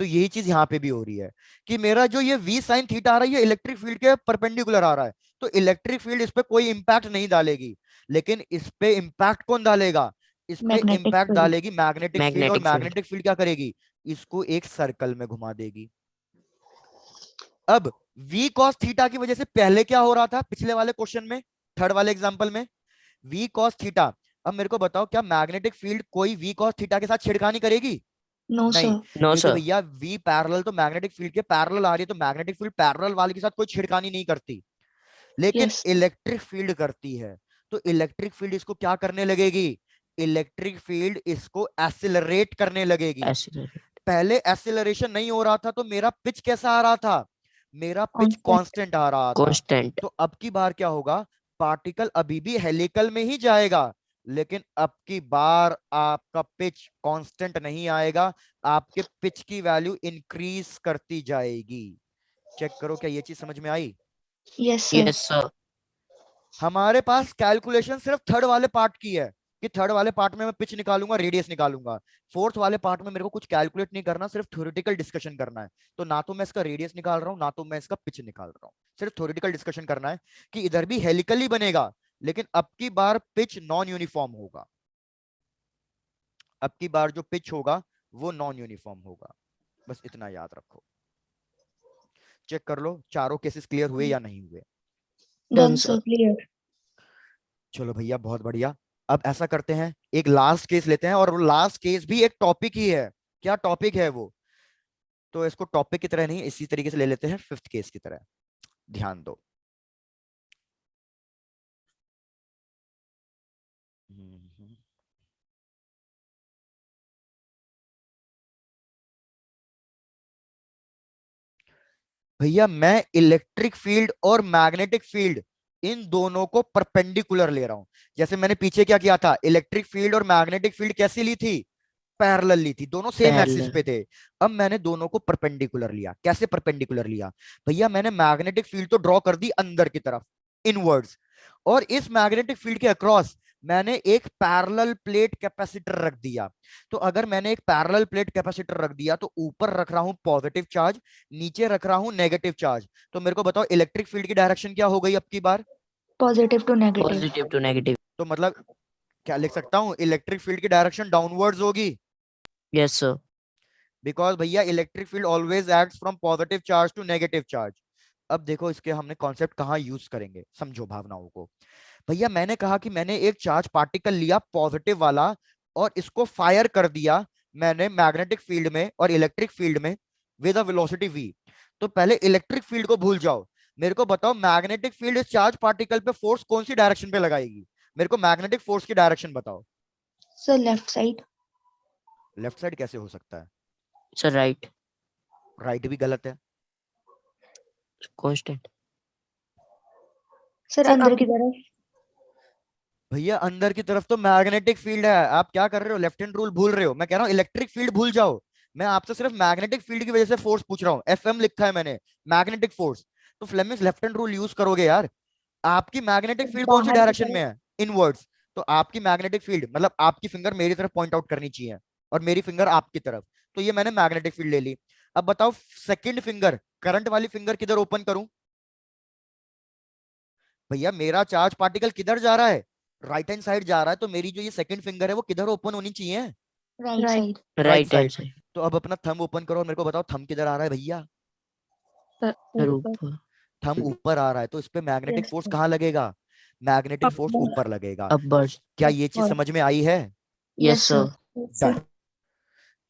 तो यही चीज यहाँ पे भी हो रही है कि मेरा जो ये v sin थीटा आ रहा है, ये इलेक्ट्रिक फील्ड के परपेंडिकुलर आ रहा है, तो इलेक्ट्रिक फील्ड इस पे कोई इंपैक्ट नहीं डालेगी। लेकिन इस पे इंपैक्ट कौन डालेगा, इस पे मैग्नेटिक इंपैक्ट फील्ड। डालेगी मैग्नेटिक फील्ड, और मैग्नेटिक फील्ड। मैग्नेटिक फील्ड क्या करेगी, इसको एक सर्कल में घुमा देगी। अब v cos थीटा की वजह से पहले क्या हो रहा था पिछले वाले क्वेश्चन में, थर्ड वाले एग्जांपल में, v cos थीटा। अब मेरे को बताओ, क्या मैग्नेटिक फील्ड कोई v cos थीटा के साथ छेड़खानी करेगी? नो नहीं, सर। नो क्योंकि सर। भैया v पैरेलल तो मैग्नेटिक फील्ड के पैरेलल आ रही है, तो मैग्नेटिक फील्ड पैरेलल वाले के साथ कोई छेड़खानी नहीं करती, लेकिन यस। इलेक्ट्रिक फील्ड करती है। तो इलेक्ट्रिक फील्ड इसको क्या करने लगेगी, इलेक्ट्रिक फील्ड इसको एसिलरेट करने लगेगी। एक्सीलरेट। पहले एसिलरेशन नहीं हो रहा था, तो मेरा पिच कैसा आ रहा था, मेरा पिच कांस्टेंट। कांस्टेंट आ रहा था। कांस्टेंट। तो अब की बार क्या होगा, पार्टिकल अभी भी हेलिकल में ही जाएगा, लेकिन अब की बार आपका पिच कांस्टेंट नहीं आएगा, आपके पिच की वैल्यू इंक्रीज करती जाएगी। चेक करो, क्या ये चीज समझ में आई? Yes sir. Yes sir. हमारे पास कैलकुलेशन सिर्फ थर्ड वाले पार्ट की है, कि थर्ड वाले पार्ट में मैं पिच निकालूंगा, रेडियस निकालूंगा। फोर्थ वाले पार्ट में मेरे को कुछ कैलकुलेट नहीं करना, सिर्फ थ्योरेटिकल डिस्कशन करना है। तो ना तो मैं इसका रेडियस निकाल रहा हूं, ना तो मैं इसका पिच निकाल रहा हूं, सिर्फ थ्योरेटिकल डिस्कशन करना है कि इधर भी हेलिकली बनेगा, लेकिन अब की बार पिच नॉन यूनिफॉर्म होगा। अब की बार जो पिच होगा वो नॉन यूनिफॉर्म होगा, बस इतना याद रखो। चेक कर लो चारों केसेस क्लियर हुए या नहीं हुए। Done done sir. Sir, clear. चलो भैया बहुत बढ़िया। अब ऐसा करते हैं, एक लास्ट केस लेते हैं, और वो लास्ट केस भी एक टॉपिक ही है। क्या टॉपिक है वो, तो इसको टॉपिक की तरह नहीं, इसी तरीके से ले लेते हैं फिफ्थ केस की तरह। ध्यान दो। भैया मैं इलेक्ट्रिक फील्ड और मैग्नेटिक फील्ड इन दोनों को परपेंडिकुलर ले रहा हूं। जैसे मैंने पीछे क्या किया था, इलेक्ट्रिक फील्ड और मैग्नेटिक फील्ड कैसी ली थी, पैरेलल ली थी, दोनों सेम एक्सिस पैरेलल। पे थे। अब मैंने दोनों को परपेंडिकुलर लिया। कैसे परपेंडिकुलर लिया, भैया मैंने मैग्नेटिक फील्ड तो ड्रॉ कर दी अंदर की तरफ, इनवर्ड्स। और इस मैग्नेटिक फील्ड के अक्रॉस मैंने एक पैरेलल प्लेट कैपेसिटर रख दिया। तो अगर मैंने एक पैरेलल प्लेट कैपेसिटर रख दिया तो ऊपर रख रहा हूं पॉजिटिव चार्ज, नीचे रख रहा हूं नेगेटिव चार्ज। तो मेरे को बताओ इलेक्ट्रिक फील्ड की डायरेक्शन क्या हो गई अब की बार? Positive to negative. Positive to negative. तो मतलब क्या लिख सकता हूं? इलेक्ट्रिक फील्ड की डायरेक्शन डाउनवर्ड्स होगी, यस सर। बिकॉज भैया electric field always acts from positive charge to negative charge. अब देखो इसके हमने कॉन्सेप्ट कहां यूज करेंगे, समझो भावनाओं को। भैया मैंने कहा कि मैंने एक चार्ज पार्टिकल लिया पॉजिटिव वाला और इसको फायर कर दिया मैंने मैग्नेटिक फील्ड में और इलेक्ट्रिक फील्ड में विद अ वेलोसिटी v। तो पहले इलेक्ट्रिक फील्ड को भूल जाओ, मेरे को बताओ मैग्नेटिक फील्ड इस चार्ज पार्टिकल पे फोर्स कौन सी डायरेक्शन पे लगाएगी? मेरे को मैग्नेटिक फोर्स की डायरेक्शन बताओ। Sir left side. Left side कैसे हो सकता है? Sir right. राइट भी गलत है। कांस्टेंट। सर अंदर की तरफ। भैया अंदर की तरफ तो मैग्नेटिक फील्ड है, आप क्या कर रहे हो? लेफ्ट हैंड रूल भूल रहे हो। मैं कह रहा हूँ इलेक्ट्रिक फील्ड भूल जाओ, मैं आपसे सिर्फ मैग्नेटिक फील्ड की वजह से फोर्स पूछ रहा हूँ। एफएम लिखा है मैंने, मैग्नेटिक फोर्स। तो Fleming's left hand rule use करोगे यार। आपकी मैग्नेटिक फील्ड कौन सी बाहर की डायरेक्शन तरफ। में है? इनवर्ड्स। तो आपकी मैग्नेटिक फील्ड मतलब आपकी फिंगर मेरी तरफ पॉइंट आउट करनी चाहिए और मेरी फिंगर आपकी तरफ। तो ये मैंने मैग्नेटिक फील्ड ले ली। अब बताओ सेकंड फिंगर, करंट वाली फिंगर किधर ओपन करूं? भैया मेरा चार्ज पार्टिकल किधर जा रहा है? राइट हैंड साइड जा रहा है, तो मेरी जो ये सेकंड फिंगर है वो किधर ओपन होनी चाहिए? Right side. Right hand side. Side. तो अब अपना थंब ओपन करो और मेरे को बताओ थंब किधर आ रहा है भैया? सर ऊपर। थंब ऊपर आ रहा है, तो इस पे मैग्नेटिक Yes, फोर्स sir. कहाँ लगेगा? Magnetic force Upward. ऊपर लगेगा। अपवर्ड्स। क्या ये चीज समझ में आई है? Yes sir. Done.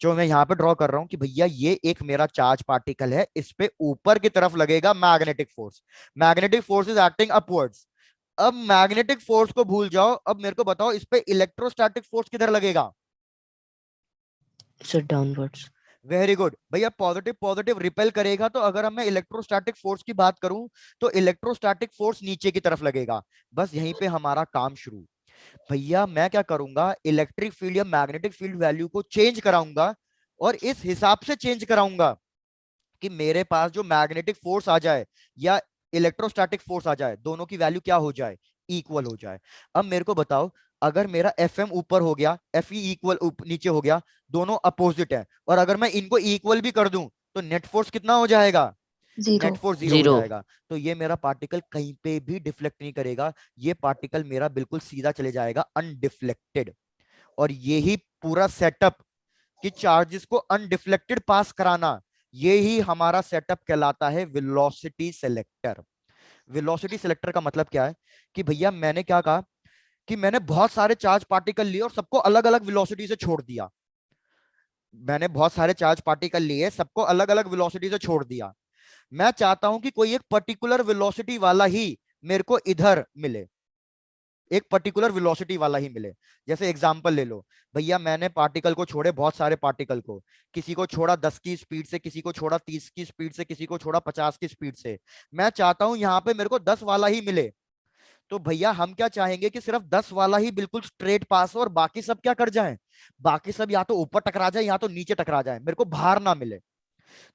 जो मैं यहाँ पे ड्रॉ कर रहा हूँ कि भैया ये एक मेरा चार्ज पार्टिकल है, इस पे ऊपर की तरफ लगेगा magnetic force. Magnetic force is acting upwards. अब मैग्नेटिक फोर्स को भूल जाओ, अब मेरे को बताओ इस पे इलेक्ट्रोस्टैटिक फोर्स किधर लगेगा? Sir downwards. वेरी गुड भैया, पॉजिटिव पॉजिटिव रिपेल करेगा। तो अगर मैं इलेक्ट्रोस्टैटिक फोर्स की बात करूं तो इलेक्ट्रोस्टैटिक फोर्स नीचे की तरफ लगेगा। बस यहीं पे हमारा काम शुरू। भैया मैं क्या करूंगा, इलेक्ट्रिक फील्ड या मैग्नेटिक फील्ड वैल्यू को चेंज कराऊंगा और इस हिसाब से चेंज कराऊंगा कि मेरे पास जो मैग्नेटिक फोर्स आ जाए या इलेक्ट्रोस्टैटिक फोर्स आ जाए, दोनों की वैल्यू क्या हो जाए? इक्वल हो जाए। अब मेरे को बताओ, अगर मेरा एफ ऊपर हो गया, एफ इक्वल नीचे हो गया, दोनों अपोजिट है, और अगर मैं इनको इक्वल भी कर दूं तो नेट फोर्स कितना हो जाएगा? जीरो। नेट फोर्स जीरो हो जीरो। जाएगा। तो ये मेरा पार्टिकल कहीं पे भी डिफ्लेक्ट नहीं करेगा, ये पार्टिकल मेरा बिल्कुल सीधा चले जाएगा अनडिफ्लेक्टेड। और यही पूरा सेटअप कि चार्जेस को अनडिफ्लेक्टेड पास कराना, ये ही हमारा सेटअप कहलाता है वेलोसिटी सेलेक्टर। वेलोसिटी सेलेक्टर का मतलब क्या है कि भैया मैंने क्या कहा कि मैंने बहुत सारे चार्ज पार्टिकल लिए और सबको अलग अलग वेलोसिटी से छोड़ दिया। मैंने बहुत सारे चार्ज पार्टिकल लिए, सबको अलग अलग वेलोसिटी से छोड़ दिया। मैं चाहता हूं कि कोई एक पर्टिकुलर वेलोसिटी वाला ही मेरे को इधर मिले, एक पर्टिकुलर वेलोसिटी वाला ही मिले। जैसे एग्जांपल ले लो भैया, मैंने पार्टिकल को छोड़े, बहुत सारे पार्टिकल को, किसी को छोड़ा 10 की स्पीड से, किसी को छोड़ा 30 की स्पीड से, किसी को छोड़ा 50 की स्पीड से। मैं चाहता हूं यहां पे मेरे को 10 वाला ही मिले। तो भैया हम क्या चाहेंगे कि सिर्फ 10 वाला ही बिल्कुल स्ट्रेट पास हो और बाकी सब क्या कर जाए? बाकी सब या तो ऊपर टकरा जाए या तो नीचे टकरा जाए, मेरे को बाहर ना मिले।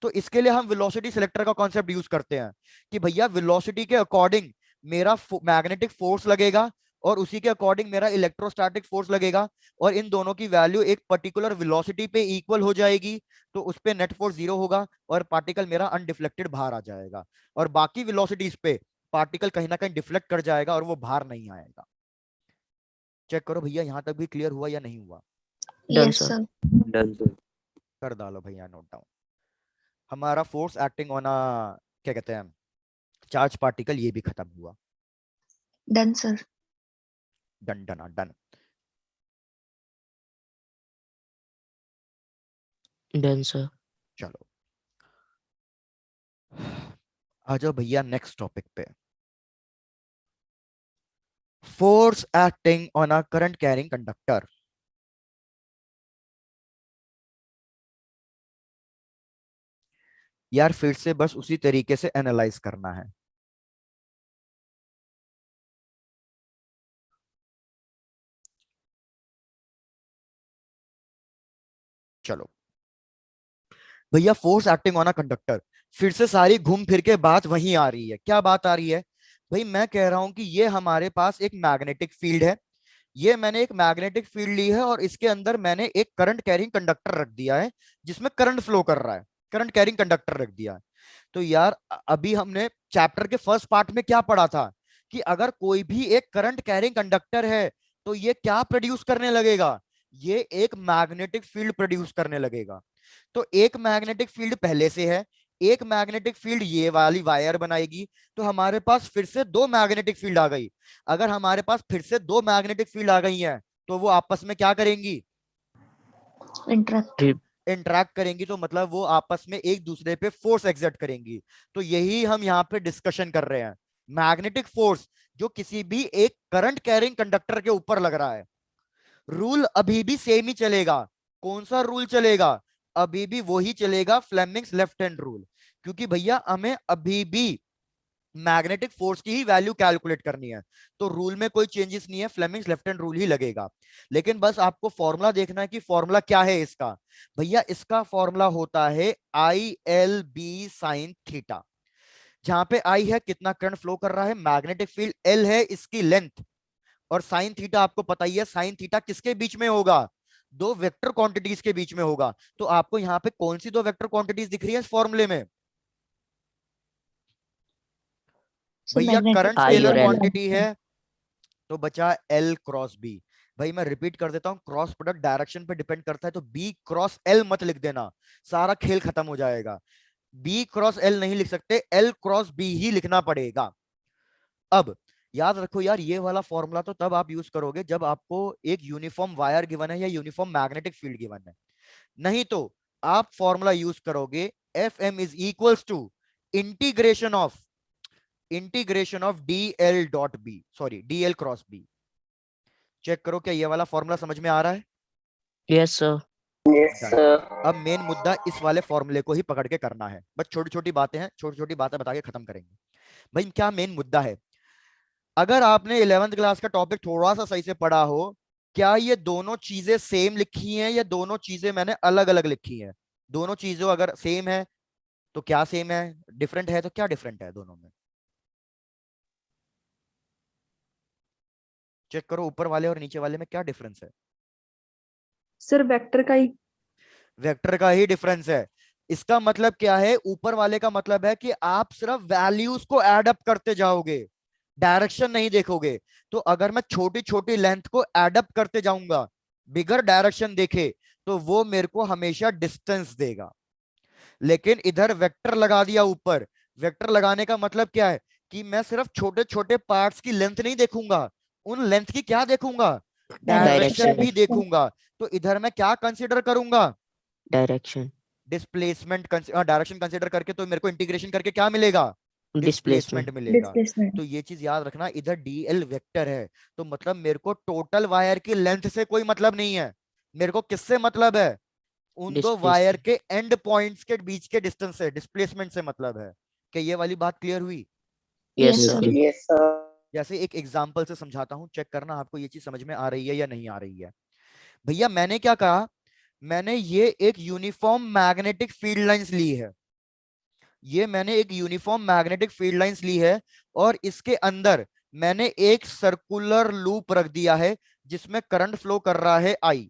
तो इसके लिए हम वेलोसिटी सिलेक्टर का कॉन्सेप्ट यूज करते हैं कि भैया वेलोसिटी के अकॉर्डिंग मेरा मैग्नेटिक फोर्स लगेगा और उसी के अकॉर्डिंग मेरा इलेक्ट्रोस्टैटिक फोर्स लगेगा, और इन दोनों की वैल्यू एक पर्टिकुलर वेलोसिटी पे इक्वल हो जाएगी। तो उस पे नेट फोर्स जीरो होगा और पार्टिकल मेरा अनडिफ्लेक्टेड बाहर आ जाएगा, और बाकी वेलोसिटीज पे पार्टिकल कहीं ना कहीं डिफ्लेक्ट कर जाएगा और वो बाहर नहीं आएगा। चेक करो भैया यहां तक भी क्लियर हुआ या नहीं हुआ? Done yes sir. Sir. Done sir. कर डालो भैया नोट डाउन। हमारा फोर्स एक्टिंग ऑन अ, क्या कहते हैं, चार्ज पार्टिकल, ये भी खत्म हुआ। Done sir. Done done done. Done sir. चलो आ जाओ भैया नेक्स्ट टॉपिक पे। Force acting on a current carrying conductor. यार फिर से बस उसी तरीके से एनालाइज करना है। चलो भैया, force acting on a conductor, फिर से सारी घूम फिर के बात वहीं आ रही है। क्या बात आ रही है भाई मैं कह रहा हूं कि ये हमारे पास एक मैग्नेटिक फील्ड है, ये मैंने एक मैग्नेटिक फील्ड ली है और इसके अंदर मैंने एक करंट कैरिंग कंडक्टर रख दिया है जिसमें करंट फ्लो कर रहा है, करंट कैरिंग कंडक्टर रख दिया है। तो यार अभी हमने चैप्टर के फर्स्ट पार्ट में क्या पढ़ा था कि अगर कोई भी एक करंट कैरिंग कंडक्टर है तो ये क्या प्रोड्यूस करने लगेगा, ये एक मैग्नेटिक फील्ड प्रोड्यूस करने लगेगा। तो एक मैग्नेटिक फील्ड पहले से है, एक मैग्नेटिक फील्ड ये वाली वायर बनाएगी, तो हमारे पास फिर से दो मैग्नेटिक फील्ड आ गई। अगर हमारे पास फिर से दो मैग्नेटिक फील्ड आ गई हैं तो वो आपस में क्या करेंगी, इंटरेक्ट। इंटरैक्ट करेंगी, तो मतलब वो आपस में एक दूसरे पे फोर्स एक्सर्ट करेंगी। तो यही हम यहाँ पे डिस्कशन कर रहे हैं, मैग्नेटिक फोर्स जो किसी भी एक करंट कैरिंग कंडक्टर के ऊपर लग रहा है। रूल अभी भी सेम ही चलेगा। कौन सा रूल चलेगा, अभी भी वही चलेगा, फ्लेमिंग्स लेफ्ट हैंड रूल, क्योंकि भैया हमें अभी भी मैग्नेटिक फोर्स की ही वैल्यू कैलकुलेट करनी है। तो रूल में कोई चेंजेस नहीं है, फ्लेमिंग्स लेफ्ट हैंड रूल ही लगेगा। लेकिन बस आपको फॉर्मूला देखना है कि फॉर्मूला क्या है इसका। भैया इसका फॉर्मूला होता है I L B sine theta, जहां पे आई है कितना करंट फ्लो कर रहा है, मैग्नेटिक फील्ड एल है इसकी लेंथ, और साइन थीटा आपको पता ही है, साइन थीटा किसके बीच में होगा, दो वेक्टर क्वांटिटीज के बीच में होगा। तो आपको यहाँ पे कौन सी दो वेक्टर क्वांटिटीज दिख रही है इस फॉर्मूले में, भैया करंट I स्केलर और L। क्वांटिटी है, तो बचा एल क्रॉस बी। भाई मैं रिपीट कर देता हूं, क्रॉस प्रोडक्ट डायरेक्शन पे डिपेंड करता है, तो बी क्रॉस एल मत लिख देना, सारा खेल खत्म हो जाएगा। बी क्रॉस एल नहीं लिख सकते, एल क्रॉस बी ही लिखना पड़ेगा। अब याद रखो यार, ये वाला फॉर्मूला तो तब आप यूज करोगे जब आपको एक यूनिफॉर्म वायर गिवन है या यूनिफॉर्म मैग्नेटिक फील्ड गिवन है, नहीं तो आप फॉर्मूला यूज करोगे F M is equals to integration of D L dot B, sorry D L cross B. Check करो क्या ये वाला फॉर्मूला समझ में आ रहा है। Yes, sir. अब मेन मुद्दा इस वाले फॉर्मूले को ही पकड़ के करना है, बस छोटी छोटी बातें हैं, छोटी छोटी बातें बता के खत्म करेंगे। भाई क्या मेन मुद्दा है, अगर आपने 11th क्लास का टॉपिक थोड़ा सा सही से पढ़ा हो, क्या ये दोनों चीजें सेम लिखी हैं या दोनों चीजें मैंने अलग अलग लिखी हैं। दोनों चीजों अगर सेम है तो क्या सेम है, डिफरेंट है तो क्या डिफरेंट है दोनों में। चेक करो ऊपर वाले और नीचे वाले में क्या डिफरेंस है। सर वेक्टर का ही। वेक्टर का ही डिफरेंस है। इसका मतलब क्या है, ऊपर वाले का मतलब है कि आप सिर्फ वैल्यूज को एड अप करते जाओगे, डायरेक्शन नहीं देखोगे। तो अगर मैं छोटी छोटी लेंथ को एड अप करते जाऊंगा बिगर डायरेक्शन देखे, तो वो मेरे को हमेशा डिस्टेंस देगा। लेकिन इधर वेक्टर लगा दिया ऊपर, वेक्टर लगाने का मतलब क्या है कि मैं सिर्फ छोटे छोटे पार्ट्स की लेंथ नहीं देखूंगा, उन लेंथ की क्या देखूंगा, डायरेक्शन Direction। भी देखूंगा। तो इधर मैं क्या कंसीडर करूंगा, Direction। डिस्प्लेसमेंट, डायरेक्शन कंसीडर करके, तो मेरे को इंटीग्रेशन करके क्या मिलेगा, डिस्प्लेसमेंट Displacement। मिलेगा। डिस्प्लेसमेंट। तो ये चीज याद रखना, इधर डीएल वेक्टर है, तो मतलब मेरे को टोटल वायर की लेंथ से कोई मतलब नहीं है, मेरे को किससे मतलब है, उन दो वायर Displacement। के एंड पॉइंट्स के बीच के डिस्टेंस से, डिस्प्लेसमेंट से मतलब है। क्या ये वाली बात क्लियर हुई। Yes, yes sir। सर। जैसे एक एग्जांपल से समझाता हूं, चेक करना आपको ये चीज समझ में आ रही है या नहीं आ रही है। भैया मैंने क्या कहा, मैंने ये एक यूनिफॉर्म मैग्नेटिक फील्ड लाइंस ली है, ये मैंने एक यूनिफॉर्म मैग्नेटिक फील्ड लाइंस ली है, और इसके अंदर मैंने एक सर्कुलर लूप रख दिया है जिसमें करंट फ्लो कर रहा है आई।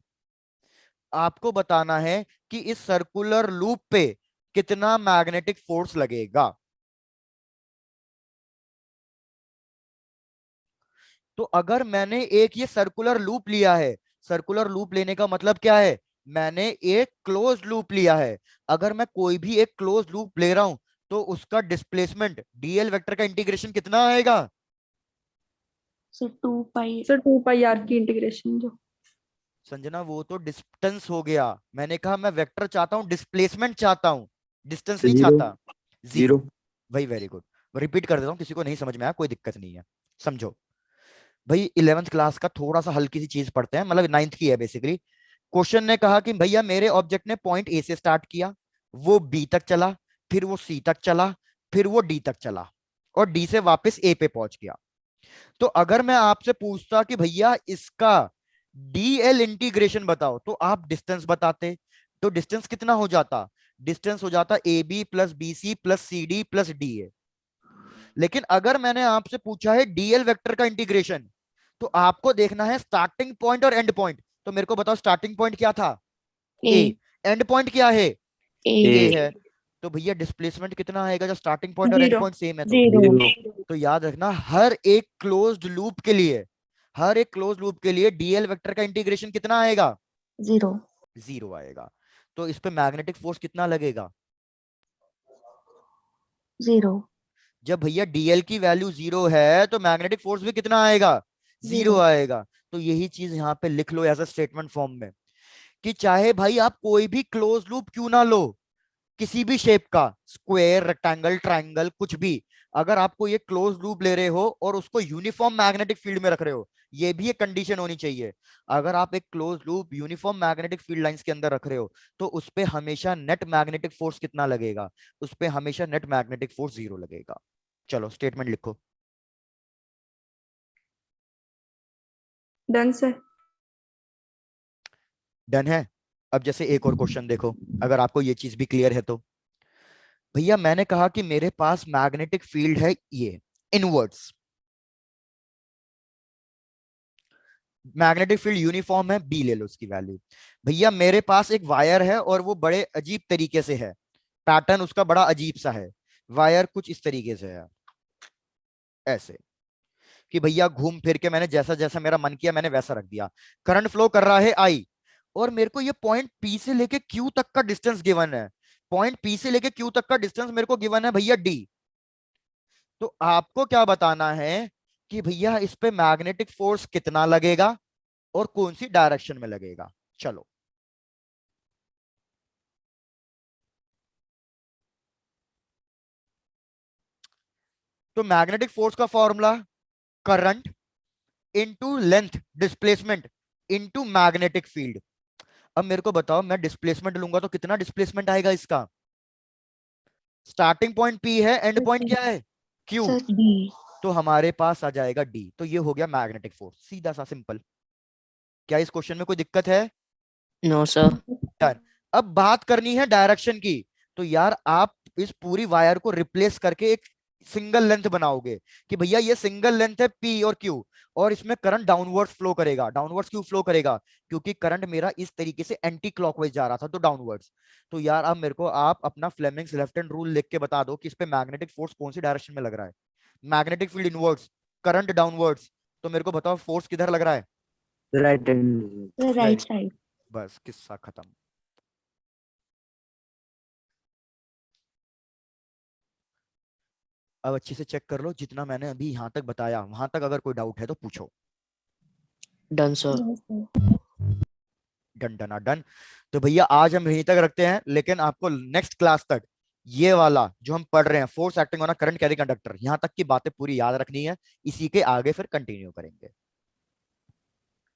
आपको बताना है कि इस सर्कुलर लूप पे कितना मैग्नेटिक फोर्स लगेगा। तो अगर मैंने एक ये सर्कुलर लूप लिया है, सर्कुलर लूप लेने का मतलब क्या है, मैंने एक क्लोज लूप लिया है। अगर मैं कोई भी एक क्लोज लूप ले रहा हूं तो उसका डिस्प्लेसमेंट डीएल वेक्टर का इंटीग्रेशन कितना आएगा, सर 2 पाई। सर 2 पाई r की इंटीग्रेशन जो। संजना वो तो डिस्टेंस हो गया, मैंने कहा मैं वेक्टर चाहता हूं, डिस्प्लेसमेंट चाहता हूं, डिस्टेंस नहीं Zero। चाहता। जीरो। भाई वेरी गुड, रिपीट कर देता हूं, किसी को नहीं समझ में आया कोई दिक्कत नहीं है, समझो। भाई 11th क्लास का थोड़ा सा हल्की सी चीज पढ़ते हैं, मतलब 9th की है बेसिकली। क्वेश्चन ने कहा कि भैया मेरे ऑब्जेक्ट ने पॉइंट ए से स्टार्ट किया, वो बी तक चला, फिर वो सी तक चला, फिर वो डी तक चला, और डी से वापस ए पे पहुंच गया। तो अगर मैं आपसे पूछता कि भैया इसका डीएल इंटीग्रेशन बताओ, तो आप डिस्टेंस बताते, तो डिस्टेंस कितना हो जाता, डिस्टेंस हो जाता A B plus B C plus C D plus D A. लेकिन अगर मैंने आपसे पूछा है डीएल वेक्टर का इंटीग्रेशन, तो आपको देखना है स्टार्टिंग पॉइंट और एंड पॉइंट। तो मेरे को बताओ स्टार्टिंग पॉइंट क्या था, ए ए, एंड पॉइंट क्या है, ए ए है। तो भैया डिस्प्लेसमेंट कितना आएगा जब स्टार्टिंग पॉइंट और एंड Zero. पॉइंट सेम है तो? जीरो तो याद रखना हर एक क्लोज्ड लूप के लिए, हर एक क्लोज्ड लूप के लिए डीएल वेक्टर का इंटीग्रेशन कितना आएगा, जीरो जीरो आएगा। तो इस पे मैग्नेटिक फोर्स कितना लगेगा, जीरो जब भैया डीएल की वैल्यू जीरो है तो मैग्नेटिक फोर्स भी कितना आएगा, जीरो जीरो आएगा। तो यही चीज यहाँ पे लिख लो एज अ स्टेटमेंट फॉर्म में, कि चाहे भाई आप कोई भी क्लोज लूप क्यों ना लो, किसी भी शेप का, स्क्वायर, रेक्टेंगल, ट्रायंगल, कुछ भी, अगर आपको ये क्लोज लूप ले रहे हो और उसको यूनिफॉर्म मैग्नेटिक फील्ड में रख रहे हो, ये भी एक कंडीशन होनी चाहिए। अगर आप एक close loop uniform magnetic field lines के अंदर रख रहे हो तो उस पे हमेशा नेट मैग्नेटिक फोर्स कितना लगेगा, उस पे हमेशा नेट मैग्नेटिक फोर्स जीरो लगेगा। चलो स्टेटमेंट लिखो। Done, sir. डन है। अब जैसे एक और क्वेश्चन देखो, अगर आपको ये चीज भी क्लियर है तो, भैया मैंने कहा कि मेरे पास मैग्नेटिक फील्ड है ये इनवर्ड्स, मैग्नेटिक फील्ड यूनिफॉर्म है, बी ले लो उसकी वैल्यू। भैया मेरे पास एक वायर है और वो बड़े अजीब तरीके से है, पैटर्न उसका बड़ा अजीब सा है, वायर कुछ इस तरीके से है, ऐसे कि भैया घूम फिर के मैंने जैसा जैसा मेरा मन किया मैंने वैसा रख दिया। करंट फ्लो कर रहा है आई, और मेरे को ये पॉइंट पी से लेके क्यू तक का डिस्टेंस गिवन है, पॉइंट पी से लेके क्यू तक का डिस्टेंस मेरे को गिवन है भैया डी। तो आपको क्या बताना है कि भैया इस पे मैग्नेटिक फोर्स कितना लगेगा और कौन सी डायरेक्शन में लगेगा। चलो तो मैग्नेटिक फोर्स का formula current into length displacement into magnetic field. अब मेरे को बताओ मैं डिस्प्लेसमेंट लूंगा तो कितना डिस्प्लेसमेंट आएगा इसका, स्टार्टिंग पॉइंट पी है, एंड पॉइंट क्या है, क्यू, सर डी तो हमारे पास आ जाएगा डी। तो ये हो गया मैग्नेटिक फोर्स, सीधा सा सिंपल। क्या इस क्वेश्चन में कोई दिक्कत है? No, sir. डन। अब बात करनी है डायरेक्शन की। तो यार आप इस पूरी वायर को रिप्लेस करके एक सिंगल लेंथ बनाओगे कि भैया ये सिंगल लेंथ है पी और क्यू, और इसमें करंट डाउनवर्ड्स फ्लो करेगा। डाउनवर्ड्स क्यों फ्लो करेगा, क्योंकि करंट मेरा इस तरीके से एंटी क्लॉकवाइज जा रहा था तो डाउनवर्ड्स। तो यार अब मेरे को आप अपना फ्लेमिंग्स लेफ्ट हैंड रूल लिख के बता दो कि इस पे मैग्नेटिक फोर्स कौन सी डायरेक्शन में लग रहा है। Magnetic field inwards, current downwards, तो मेरे को बताओ फोर्स किधर लग रहा है, right hand. Right Right. Side बस किस्सा खत्म। अब अच्छे से चेक कर लो, जितना मैंने अभी यहां तक बताया वहां तक अगर कोई डाउट है तो पूछो। Done, sir. डन डना डन। तो भैया आज हम यहीं तक रखते हैं, लेकिन आपको नेक्स्ट क्लास तक ये वाला जो हम पढ़ रहे हैं force acting on a current carrying conductor, यहां तक की बातें पूरी याद रखनी है, इसी के आगे फिर कंटिन्यू करेंगे।